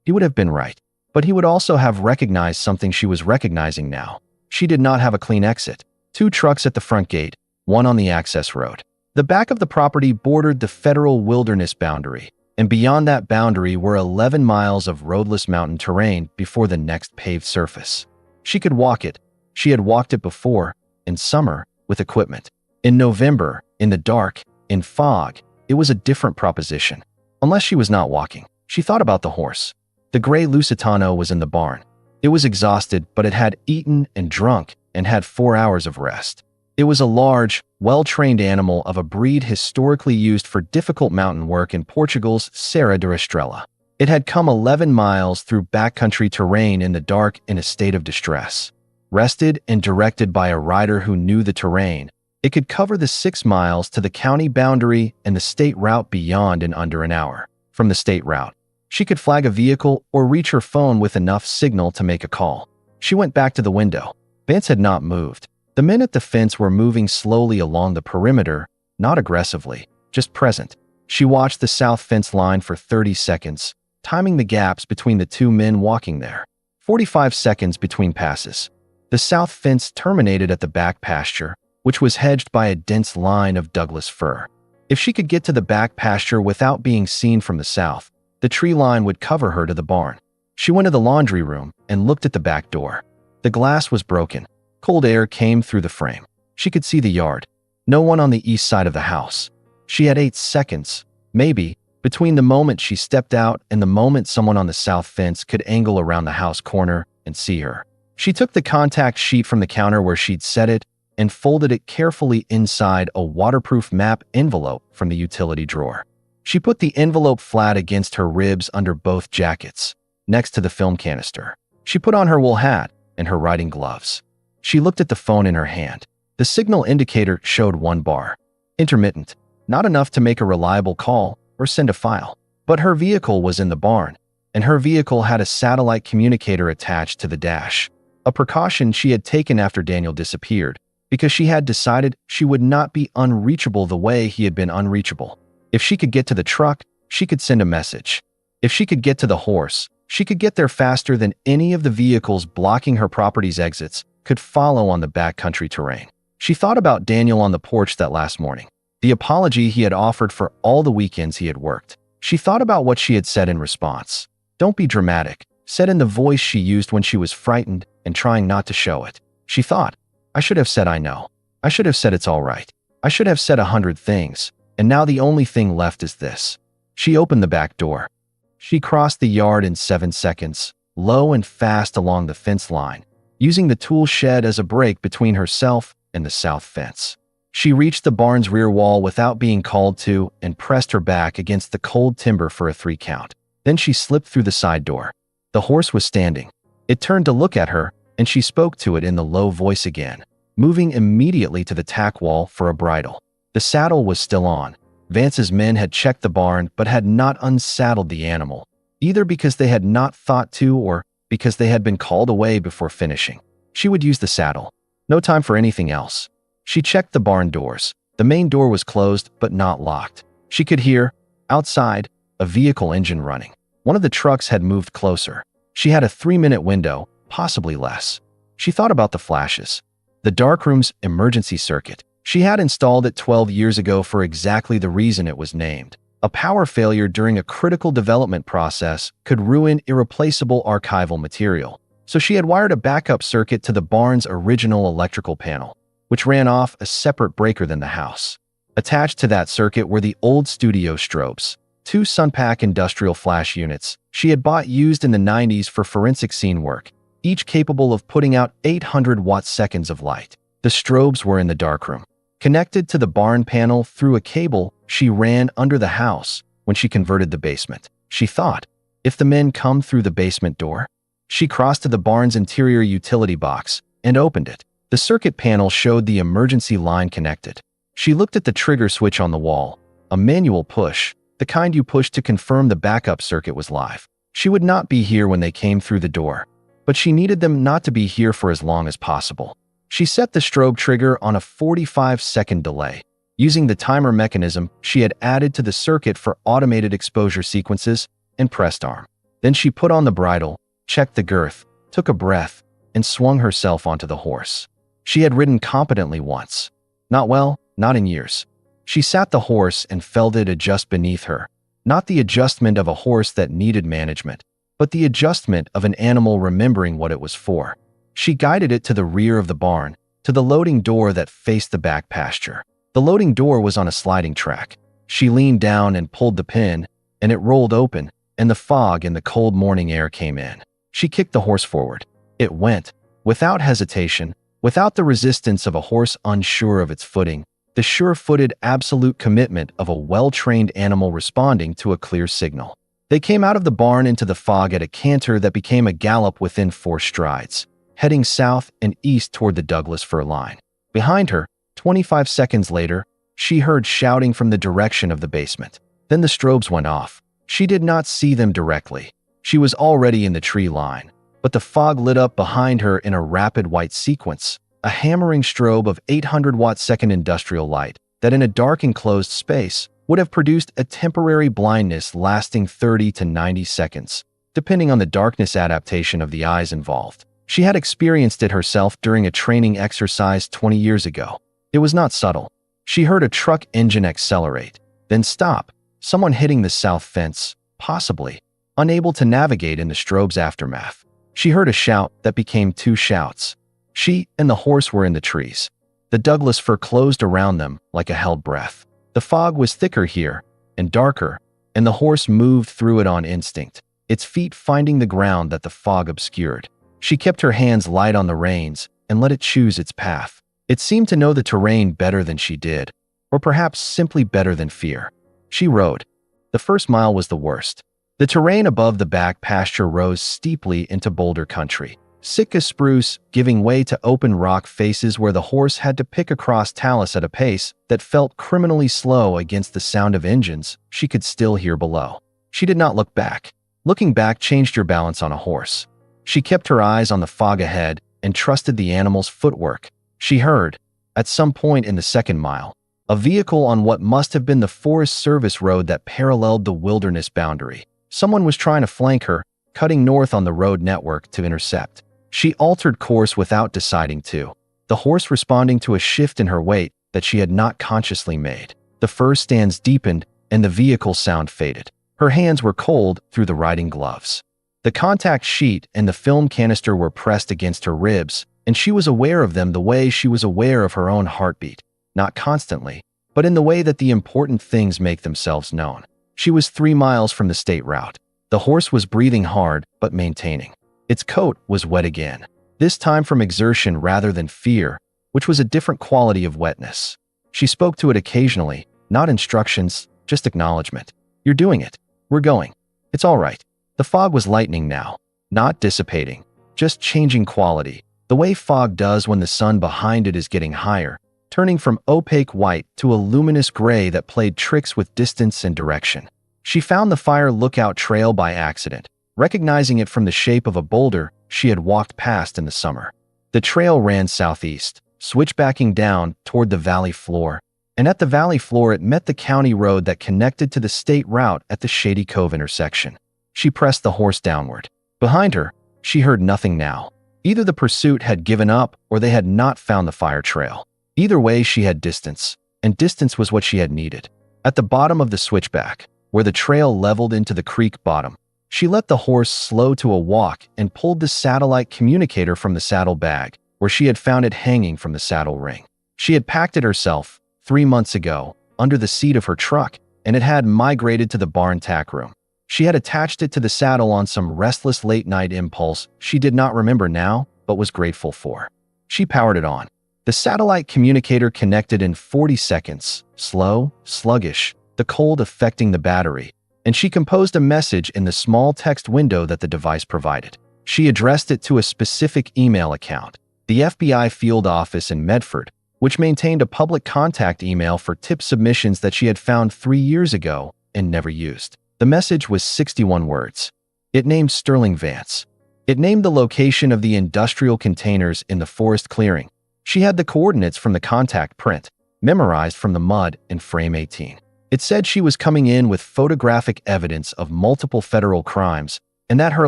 He would have been right, but he would also have recognized something she was recognizing now. She did not have a clean exit. 2 trucks at the front gate, 1 on the access road. The back of the property bordered the federal wilderness boundary, and beyond that boundary were 11 miles of roadless mountain terrain before the next paved surface. She could walk it. She had walked it before, in summer, with equipment. In November, in the dark, in fog, it was a different proposition. Unless she was not walking. She thought about the horse. The gray Lusitano was in the barn. It was exhausted, but it had eaten and drunk and had 4 hours of rest. It was a large, well-trained animal of a breed historically used for difficult mountain work in Portugal's Serra da Estrela. It had come 11 miles through backcountry terrain in the dark in a state of distress. Rested and directed by a rider who knew the terrain, it could cover the 6 miles to the county boundary and the state route beyond in under an hour. From the state route, she could flag a vehicle or reach her phone with enough signal to make a call. She went back to the window. Vance had not moved. The men at the fence were moving slowly along the perimeter, not aggressively, just present. She watched the south fence line for 30 seconds, timing the gaps between the 2 men walking there. 45 seconds between passes. The south fence terminated at the back pasture, which was hedged by a dense line of Douglas fir. If she could get to the back pasture without being seen from the south, the tree line would cover her to the barn. She went to the laundry room and looked at the back door. The glass was broken. Cold air came through the frame. She could see the yard. No one on the east side of the house. She had 8 seconds, maybe, between the moment she stepped out and the moment someone on the south fence could angle around the house corner and see her. She took the contact sheet from the counter where she'd set it and folded it carefully inside a waterproof map envelope from the utility drawer. She put the envelope flat against her ribs under both jackets, next to the film canister. She put on her wool hat and her riding gloves. She looked at the phone in her hand. The signal indicator showed 1 bar. Intermittent, not enough to make a reliable call or send a file. But her vehicle was in the barn, and her vehicle had a satellite communicator attached to the dash, a precaution she had taken after Daniel disappeared, because she had decided she would not be unreachable the way he had been unreachable. If she could get to the truck, she could send a message. If she could get to the horse, she could get there faster than any of the vehicles blocking her property's exits could follow on the backcountry terrain. She thought about Daniel on the porch that last morning, the apology he had offered for all the weekends he had worked. She thought about what she had said in response. "Don't be dramatic," said in the voice she used when she was frightened and trying not to show it. She thought, "I should have said I know. I should have said it's all right. I should have said 100 things, and now the only thing left is this." She opened the back door. She crossed the yard in 7 seconds, low and fast along the fence line, using the tool shed as a break between herself and the south fence. She reached the barn's rear wall without being called to and pressed her back against the cold timber for a 3 count. Then she slipped through the side door. The horse was standing. It turned to look at her, and she spoke to it in the low voice again, moving immediately to the tack wall for a bridle. The saddle was still on. Vance's men had checked the barn but had not unsaddled the animal, either because they had not thought to or because they had been called away before finishing. She would use the saddle. No time for anything else. She checked the barn doors. The main door was closed but not locked. She could hear, outside, a vehicle engine running. One of the trucks had moved closer. She had a 3-minute window, possibly less. She thought about the flashes. The darkroom's emergency circuit. She had installed it 12 years ago for exactly the reason it was named. A power failure during a critical development process could ruin irreplaceable archival material. So she had wired a backup circuit to the barn's original electrical panel, which ran off a separate breaker than the house. Attached to that circuit were the old studio strobes, two Sunpack industrial flash units she had bought used in the 90s for forensic scene work, each capable of putting out 800 watt-seconds of light. The strobes were in the darkroom, connected to the barn panel through a cable she ran under the house when she converted the basement. She thought, if the men come through the basement door? She crossed to the barn's interior utility box and opened it. The circuit panel showed the emergency line connected. She looked at the trigger switch on the wall, a manual push, the kind you push to confirm the backup circuit was live. She would not be here when they came through the door, but she needed them not to be here for as long as possible. She set the strobe trigger on a 45-second delay, using the timer mechanism she had added to the circuit for automated exposure sequences, and pressed arm. Then she put on the bridle, checked the girth, took a breath, and swung herself onto the horse. She had ridden competently once. Not in years. She sat the horse and felt it adjust beneath her. Not the adjustment of a horse that needed management, but the adjustment of an animal remembering what it was for. She guided it to the rear of the barn, to the loading door that faced the back pasture. The loading door was on a sliding track. She leaned down and pulled the pin, and it rolled open, and the fog and the cold morning air came in. She kicked the horse forward. It went, without hesitation, without the resistance of a horse unsure of its footing, the sure-footed absolute commitment of a well-trained animal responding to a clear signal. They came out of the barn into the fog at a canter that became a gallop within 4 strides, heading south and east toward the Douglas fir line. Behind her, 25 seconds later, she heard shouting from the direction of the basement. Then the strobes went off. She did not see them directly. She was already in the tree line, but the fog lit up behind her in a rapid white sequence, a hammering strobe of 800 watt-second industrial light that in a dark enclosed space would have produced a temporary blindness lasting 30 to 90 seconds, depending on the darkness adaptation of the eyes involved. She had experienced it herself during a training exercise 20 years ago. It was not subtle. She heard a truck engine accelerate, then stop, someone hitting the south fence, possibly, unable to navigate in the strobe's aftermath. She heard a shout that became 2 shouts. She and the horse were in the trees. The Douglas fir closed around them like a held breath. The fog was thicker here and darker, and the horse moved through it on instinct, its feet finding the ground that the fog obscured. She kept her hands light on the reins and let it choose its path. It seemed to know the terrain better than she did, or perhaps simply better than fear. She rode. The first mile was the worst. The terrain above the back pasture rose steeply into boulder country. Sitka spruce giving way to open rock faces where the horse had to pick across talus at a pace that felt criminally slow against the sound of engines she could still hear below. She did not look back. Looking back changed your balance on a horse. She kept her eyes on the fog ahead and trusted the animal's footwork. She heard, at some point in the second mile, a vehicle on what must have been the Forest Service road that paralleled the wilderness boundary. Someone was trying to flank her, cutting north on the road network to intercept. She altered course without deciding to, the horse responding to a shift in her weight that she had not consciously made. The fir stands deepened and the vehicle sound faded. Her hands were cold through the riding gloves. The contact sheet and the film canister were pressed against her ribs, and she was aware of them the way she was aware of her own heartbeat, not constantly, but in the way that the important things make themselves known. She was 3 miles from the state route. The horse was breathing hard but maintaining. Its coat was wet again, this time from exertion rather than fear, which was a different quality of wetness. She spoke to it occasionally, not instructions, just acknowledgement. "You're doing it. We're going. It's all right." The fog was lightening now, not dissipating, just changing quality, the way fog does when the sun behind it is getting higher, turning from opaque white to a luminous gray that played tricks with distance and direction. She found the fire lookout trail by accident, recognizing it from the shape of a boulder she had walked past in the summer. The trail ran southeast, switchbacking down toward the valley floor, and at the valley floor it met the county road that connected to the state route at the Shady Cove intersection. She pressed the horse downward. Behind her, she heard nothing now. Either the pursuit had given up or they had not found the fire trail. Either way, she had distance, and distance was what she had needed. At the bottom of the switchback, where the trail leveled into the creek bottom, She let the horse slow to a walk and pulled the satellite communicator from the saddle bag, where she had found it hanging from the saddle ring. She had packed it herself 3 months ago under the seat of her truck, and it had migrated to the barn tack room. She had attached it to the saddle on some restless late-night impulse she did not remember now, but was grateful for. She powered it on. The satellite communicator connected in 40 seconds, slow, sluggish, the cold affecting the battery, and she composed a message in the small text window that the device provided. She addressed it to a specific email account, the FBI field office in Medford, which maintained a public contact email for tip submissions that she had found 3 years ago and never used. The message was 61 words. It named Sterling Vance. It named the location of the industrial containers in the forest clearing. She had the coordinates from the contact print, memorized from the mud in frame 18. It said she was coming in with photographic evidence of multiple federal crimes and that her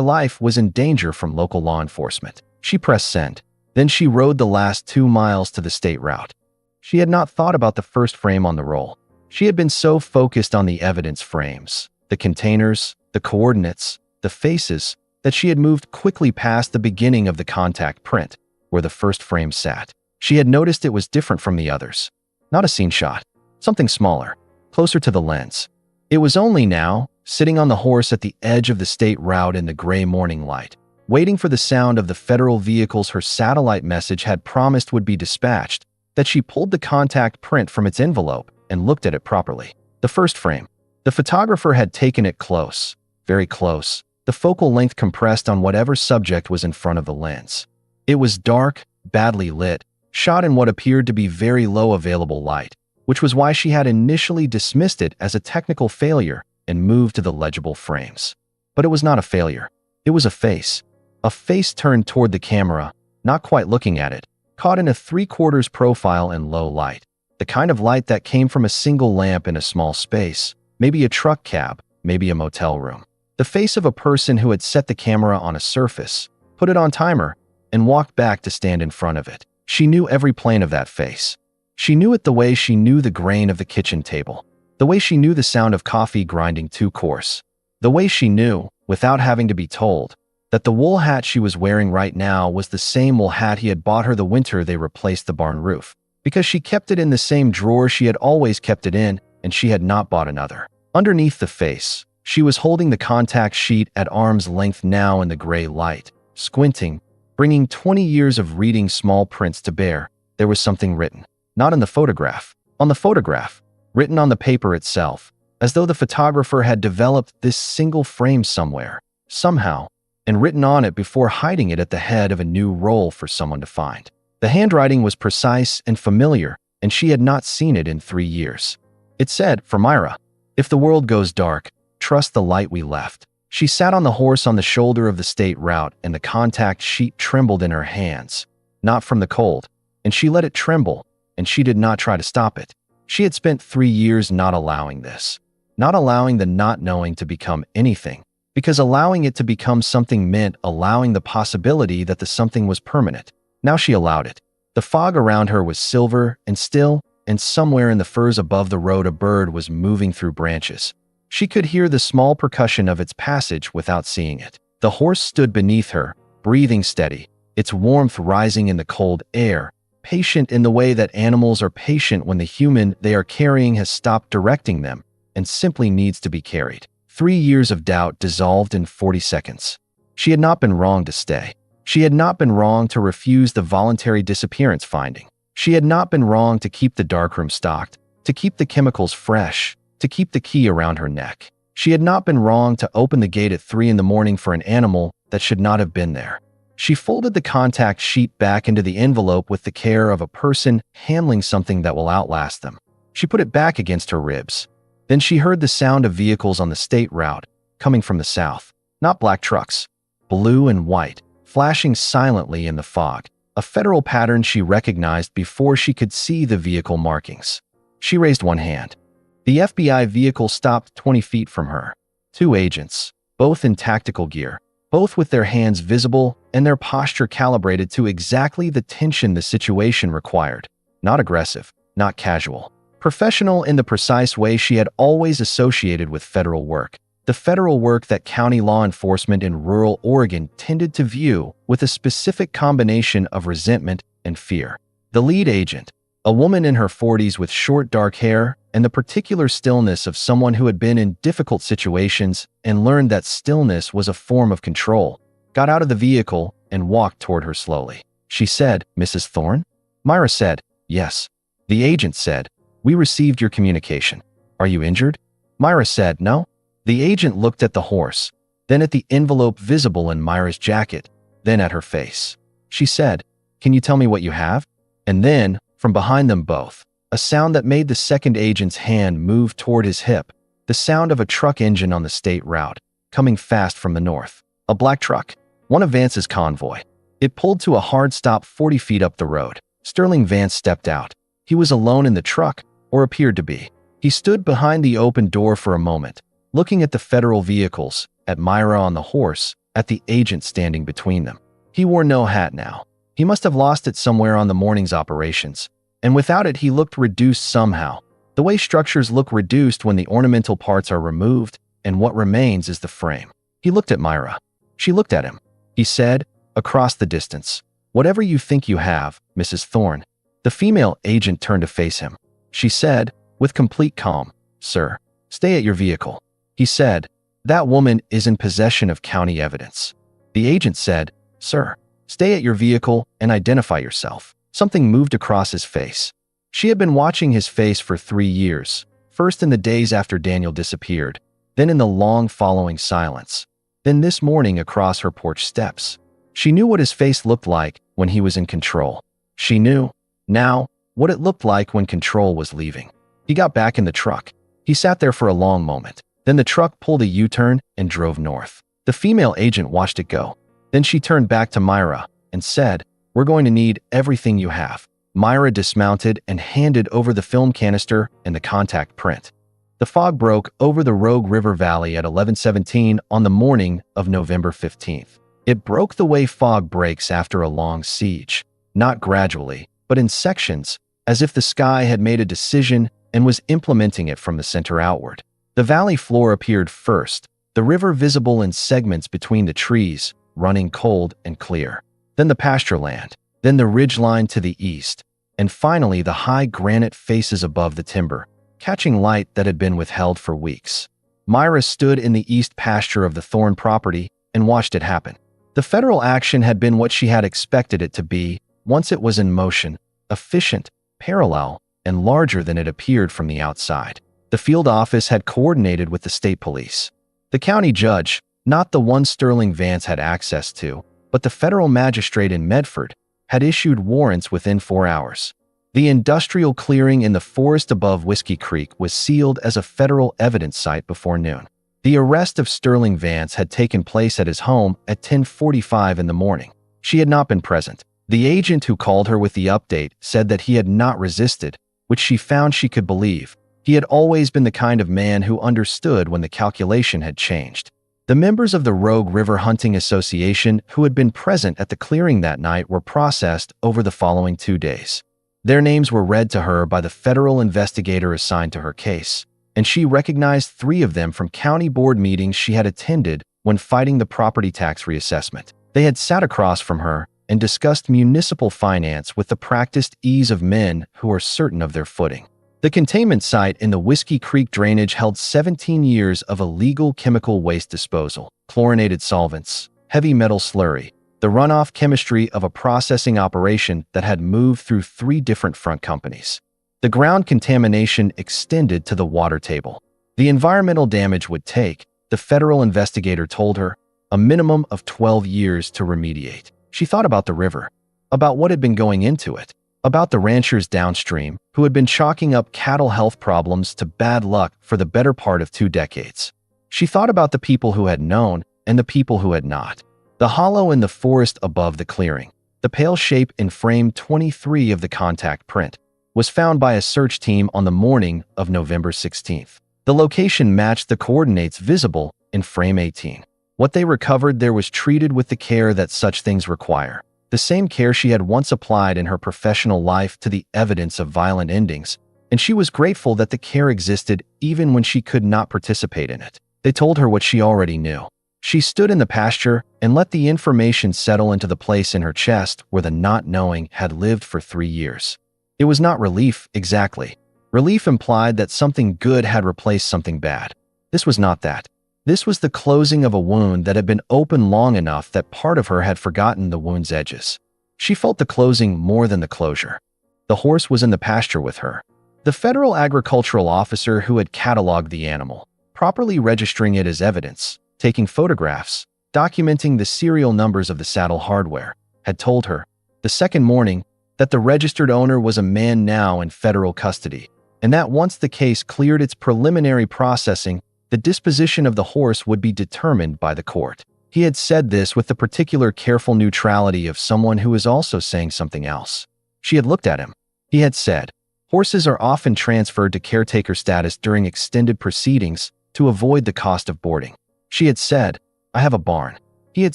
life was in danger from local law enforcement. She pressed send. Then she rode the last 2 miles to the state route. She had not thought about the first frame on the roll. She had been so focused on the evidence frames, the containers, the coordinates, the faces, that she had moved quickly past the beginning of the contact print, where the first frame sat. She had noticed it was different from the others. Not a scene shot. Something smaller, closer to the lens. It was only now, sitting on the horse at the edge of the state route in the gray morning light, waiting for the sound of the federal vehicles her satellite message had promised would be dispatched, that she pulled the contact print from its envelope and looked at it properly. The first frame. The photographer had taken it close, very close, the focal length compressed on whatever subject was in front of the lens. It was dark, badly lit, shot in what appeared to be very low available light, which was why she had initially dismissed it as a technical failure and moved to the legible frames. But it was not a failure. It was a face. A face turned toward the camera, not quite looking at it, caught in a 3/4 profile in low light, the kind of light that came from a single lamp in a small space, maybe a truck cab, maybe a motel room. The face of a person who had set the camera on a surface, put it on timer, and walked back to stand in front of it. She knew every plane of that face. She knew it the way she knew the grain of the kitchen table, the way she knew the sound of coffee grinding 2 course, the way she knew, without having to be told, that the wool hat she was wearing right now was the same wool hat he had bought her the winter they replaced the barn roof, because she kept it in the same drawer she had always kept it in, and she had not bought another. Underneath the face, she was holding the contact sheet at arm's length now in the gray light, squinting, bringing 20 years of reading small prints to bear. There was something written. Not in the photograph. On the photograph. Written on the paper itself, as though the photographer had developed this single frame somewhere, somehow, and written on it before hiding it at the head of a new roll for someone to find. The handwriting was precise and familiar, and she had not seen it in 3 years. It said, for Myra, if the world goes dark, trust the light we left. She sat on the horse on the shoulder of the state route, and the contact sheet trembled in her hands, not from the cold, and she let it tremble, and she did not try to stop it. She had spent 3 years not allowing this, not allowing the not knowing to become anything, because allowing it to become something meant allowing the possibility that the something was permanent. Now she allowed it. The fog around her was silver and still, and somewhere in the firs above the road a bird was moving through branches. She could hear the small percussion of its passage without seeing it. The horse stood beneath her, breathing steady, its warmth rising in the cold air, patient in the way that animals are patient when the human they are carrying has stopped directing them and simply needs to be carried. 3 years of doubt dissolved in 40 seconds. She had not been wrong to stay. She had not been wrong to refuse the voluntary disappearance finding. She had not been wrong to keep the darkroom stocked, to keep the chemicals fresh, to keep the key around her neck. She had not been wrong to open the gate at 3 in the morning for an animal that should not have been there. She folded the contact sheet back into the envelope with the care of a person handling something that will outlast them. She put it back against her ribs. Then she heard the sound of vehicles on the state route, coming from the south. Not black trucks, blue and white, flashing silently in the fog. A federal pattern she recognized before she could see the vehicle markings. She raised one hand. The FBI vehicle stopped 20 feet from her. 2 agents, both in tactical gear, both with their hands visible and their posture calibrated to exactly the tension the situation required. Not aggressive, not casual. Professional in the precise way she had always associated with federal work. the federal work that county law enforcement in rural Oregon tended to view with a specific combination of resentment and fear. The lead agent, a woman in her 40s with short dark hair and the particular stillness of someone who had been in difficult situations and learned that stillness was a form of control, got out of the vehicle and walked toward her slowly. She said, "Mrs. Thorne?" Myra said, "Yes." The agent said, "We received your communication. Are you injured?" Myra said, "No." The agent looked at the horse, then at the envelope visible in Myra's jacket, then at her face. She said, "Can you tell me what you have?" And then, from behind them both, a sound that made the second agent's hand move toward his hip, the sound of a truck engine on the state route, coming fast from the north. A black truck, one of Vance's convoy. It pulled to a hard stop 40 feet up the road. Sterling Vance stepped out. He was alone in the truck, or appeared to be. He stood behind the open door for a moment, looking at the federal vehicles, at Myra on the horse, at the agent standing between them. He wore no hat now. He must have lost it somewhere on the morning's operations, and without it he looked reduced somehow, the way structures look reduced when the ornamental parts are removed and what remains is the frame. He looked at Myra. She looked at him. He said, across the distance, "Whatever you think you have, Mrs. Thorne." The female agent turned to face him. She said, with complete calm, "Sir, stay at your vehicle." He said, "That woman is in possession of county evidence." The agent said, "Sir, stay at your vehicle and identify yourself." Something moved across his face. She had been watching his face for 3 years, first in the days after Daniel disappeared, then in the long following silence, then this morning across her porch steps. She knew what his face looked like when he was in control. She knew, now, what it looked like when control was leaving. He got back in the truck. He sat there for a long moment. Then the truck pulled a U-turn and drove north. The female agent watched it go. Then she turned back to Myra and said, "We're going to need everything you have." Myra dismounted and handed over the film canister and the contact print. The fog broke over the Rogue River Valley at 11:17 on the morning of November 15th. It broke the way fog breaks after a long siege, not gradually, but in sections, as if the sky had made a decision and was implementing it from the center outward. The valley floor appeared first, the river visible in segments between the trees, running cold and clear. Then the pasture land, then the ridgeline to the east, and finally the high granite faces above the timber, catching light that had been withheld for weeks. Myra stood in the east pasture of the Thorne property and watched it happen. The federal action had been what she had expected it to be once it was in motion, efficient, parallel, and larger than it appeared from the outside. The field office had coordinated with the state police. The county judge, not the one Sterling Vance had access to, but the federal magistrate in Medford, had issued warrants within 4 hours. The industrial clearing in the forest above Whiskey Creek was sealed as a federal evidence site before noon. The arrest of Sterling Vance had taken place at his home at 10:45 in the morning. She had not been present. The agent who called her with the update said that he had not resisted, which she found she could believe. He had always been the kind of man who understood when the calculation had changed. The members of the Rogue River Hunting Association who had been present at the clearing that night were processed over the following 2 days. Their names were read to her by the federal investigator assigned to her case, and she recognized 3 of them from county board meetings she had attended when fighting the property tax reassessment. They had sat across from her and discussed municipal finance with the practiced ease of men who are certain of their footing. The containment site in the Whiskey Creek drainage held 17 years of illegal chemical waste disposal, chlorinated solvents, heavy metal slurry, the runoff chemistry of a processing operation that had moved through 3 different front companies. The ground contamination extended to the water table. The environmental damage would take, the federal investigator told her, a minimum of 12 years to remediate. She thought about the river, about what had been going into it, about the ranchers downstream who had been chalking up cattle health problems to bad luck for the better part of 2 decades. She thought about the people who had known and the people who had not. The hollow in the forest above the clearing, the pale shape in frame 23 of the contact print, was found by a search team on the morning of November 16th. The location matched the coordinates visible in frame 18. What they recovered there was treated with the care that such things require, the same care she had once applied in her professional life to the evidence of violent endings, and she was grateful that the care existed even when she could not participate in it. They told her what she already knew. She stood in the pasture and let the information settle into the place in her chest where the not knowing had lived for 3 years. It was not relief, exactly. Relief implied that something good had replaced something bad. This was not that. This was the closing of a wound that had been open long enough that part of her had forgotten the wound's edges. She felt the closing more than the closure. The horse was in the pasture with her. The federal agricultural officer who had cataloged the animal, properly registering it as evidence, taking photographs, documenting the serial numbers of the saddle hardware, had told her, the second morning, that the registered owner was a man now in federal custody, and that once the case cleared its preliminary processing, the disposition of the horse would be determined by the court. He had said this with the particular careful neutrality of someone who is also saying something else. She had looked at him. He had said, horses are often transferred to caretaker status during extended proceedings to avoid the cost of boarding. She had said, I have a barn. He had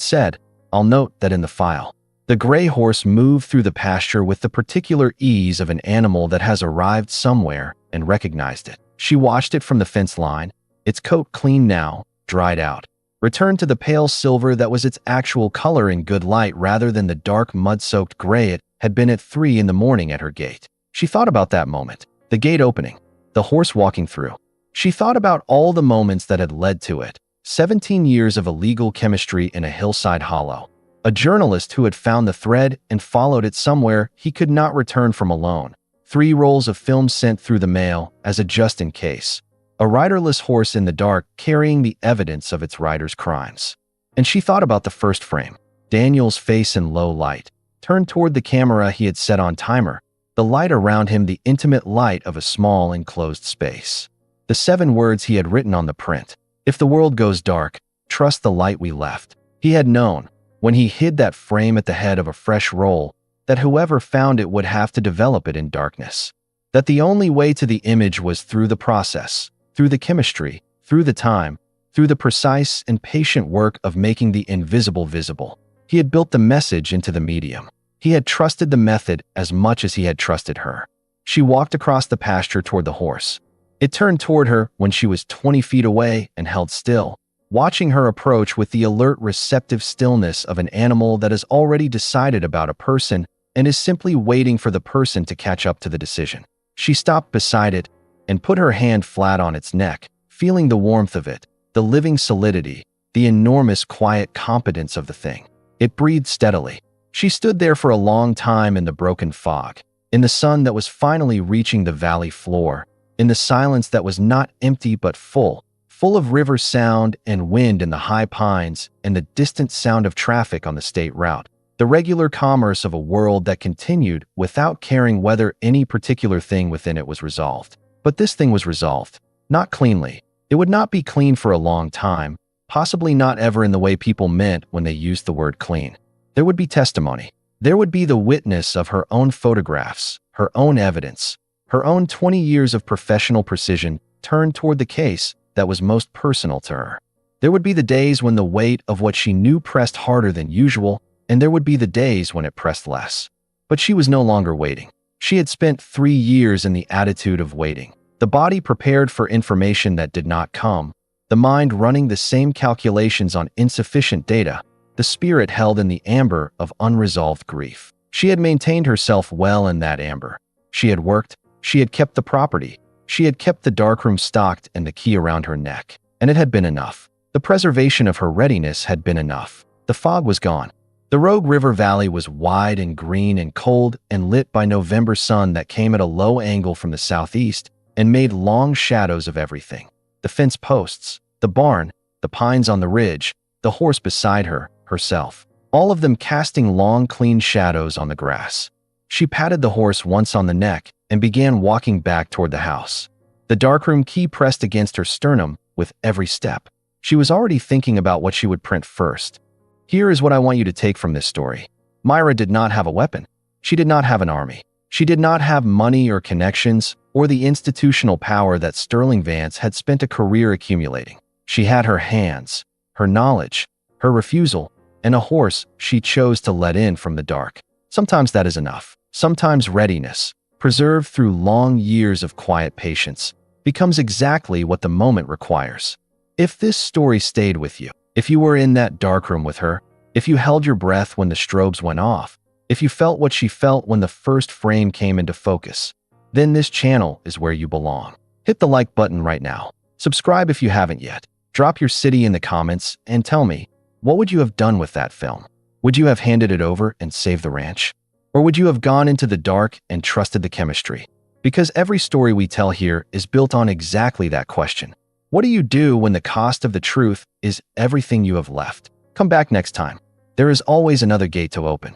said, I'll note that in the file. The gray horse moved through the pasture with the particular ease of an animal that has arrived somewhere and recognized it. She watched it from the fence line, its coat clean now, dried out, returned to the pale silver that was its actual color in good light rather than the dark mud-soaked gray it had been at 3 in the morning at her gate. She thought about that moment, the gate opening, the horse walking through. She thought about all the moments that had led to it. 17 years of illegal chemistry in a hillside hollow. A journalist who had found the thread and followed it somewhere he could not return from alone. 3 rolls of film sent through the mail as a just in case. A riderless horse in the dark carrying the evidence of its rider's crimes. And she thought about the first frame. Daniel's face in low light, turned toward the camera he had set on timer. The light around him the intimate light of a small enclosed space. The 7 words he had written on the print. If the world goes dark, trust the light we left. He had known, when he hid that frame at the head of a fresh roll, that whoever found it would have to develop it in darkness. That the only way to the image was through the process, through the chemistry, through the time, through the precise and patient work of making the invisible visible. He had built the message into the medium. He had trusted the method as much as he had trusted her. She walked across the pasture toward the horse. It turned toward her when she was 20 feet away and held still, watching her approach with the alert, receptive stillness of an animal that has already decided about a person and is simply waiting for the person to catch up to the decision. She stopped beside it and put her hand flat on its neck, feeling the warmth of it, the living solidity, the enormous quiet competence of the thing. It breathed steadily. She stood there for a long time in the broken fog, in the sun that was finally reaching the valley floor, in the silence that was not empty but full of river sound and wind in the high pines and the distant sound of traffic on the state route, the regular commerce of a world that continued without caring whether any particular thing within it was resolved. But this thing was resolved, not cleanly. It would not be clean for a long time, possibly not ever in the way people meant when they used the word clean. There would be testimony. There would be the witness of her own photographs, her own evidence, her own 20 years of professional precision turned toward the case that was most personal to her. There would be the days when the weight of what she knew pressed harder than usual, and there would be the days when it pressed less. But she was no longer waiting. She had spent 3 years in the attitude of waiting. The body prepared for information that did not come, the mind running the same calculations on insufficient data, the spirit held in the amber of unresolved grief. She had maintained herself well in that amber. She had worked. She had kept the property. She had kept the darkroom stocked and the key around her neck. And it had been enough. The preservation of her readiness had been enough. The fog was gone. The Rogue River Valley was wide and green and cold and lit by November sun that came at a low angle from the southeast and made long shadows of everything. The fence posts, the barn, the pines on the ridge, the horse beside her, herself. All of them casting long, clean shadows on the grass. She patted the horse once on the neck and began walking back toward the house. The darkroom key pressed against her sternum with every step. She was already thinking about what she would print first. Here is what I want you to take from this story. Myra did not have a weapon. She did not have an army. She did not have money or connections or the institutional power that Sterling Vance had spent a career accumulating. She had her hands, her knowledge, her refusal, and a horse she chose to let in from the dark. Sometimes that is enough. Sometimes readiness, preserved through long years of quiet patience, becomes exactly what the moment requires. If this story stayed with you, if you were in that dark room with her, if you held your breath when the strobes went off, if you felt what she felt when the first frame came into focus, then this channel is where you belong. Hit the like button right now. Subscribe if you haven't yet. Drop your city in the comments and tell me, what would you have done with that film? Would you have handed it over and saved the ranch? Or would you have gone into the dark and trusted the chemistry? Because every story we tell here is built on exactly that question. What do you do when the cost of the truth is everything you have left? Come back next time. There is always another gate to open.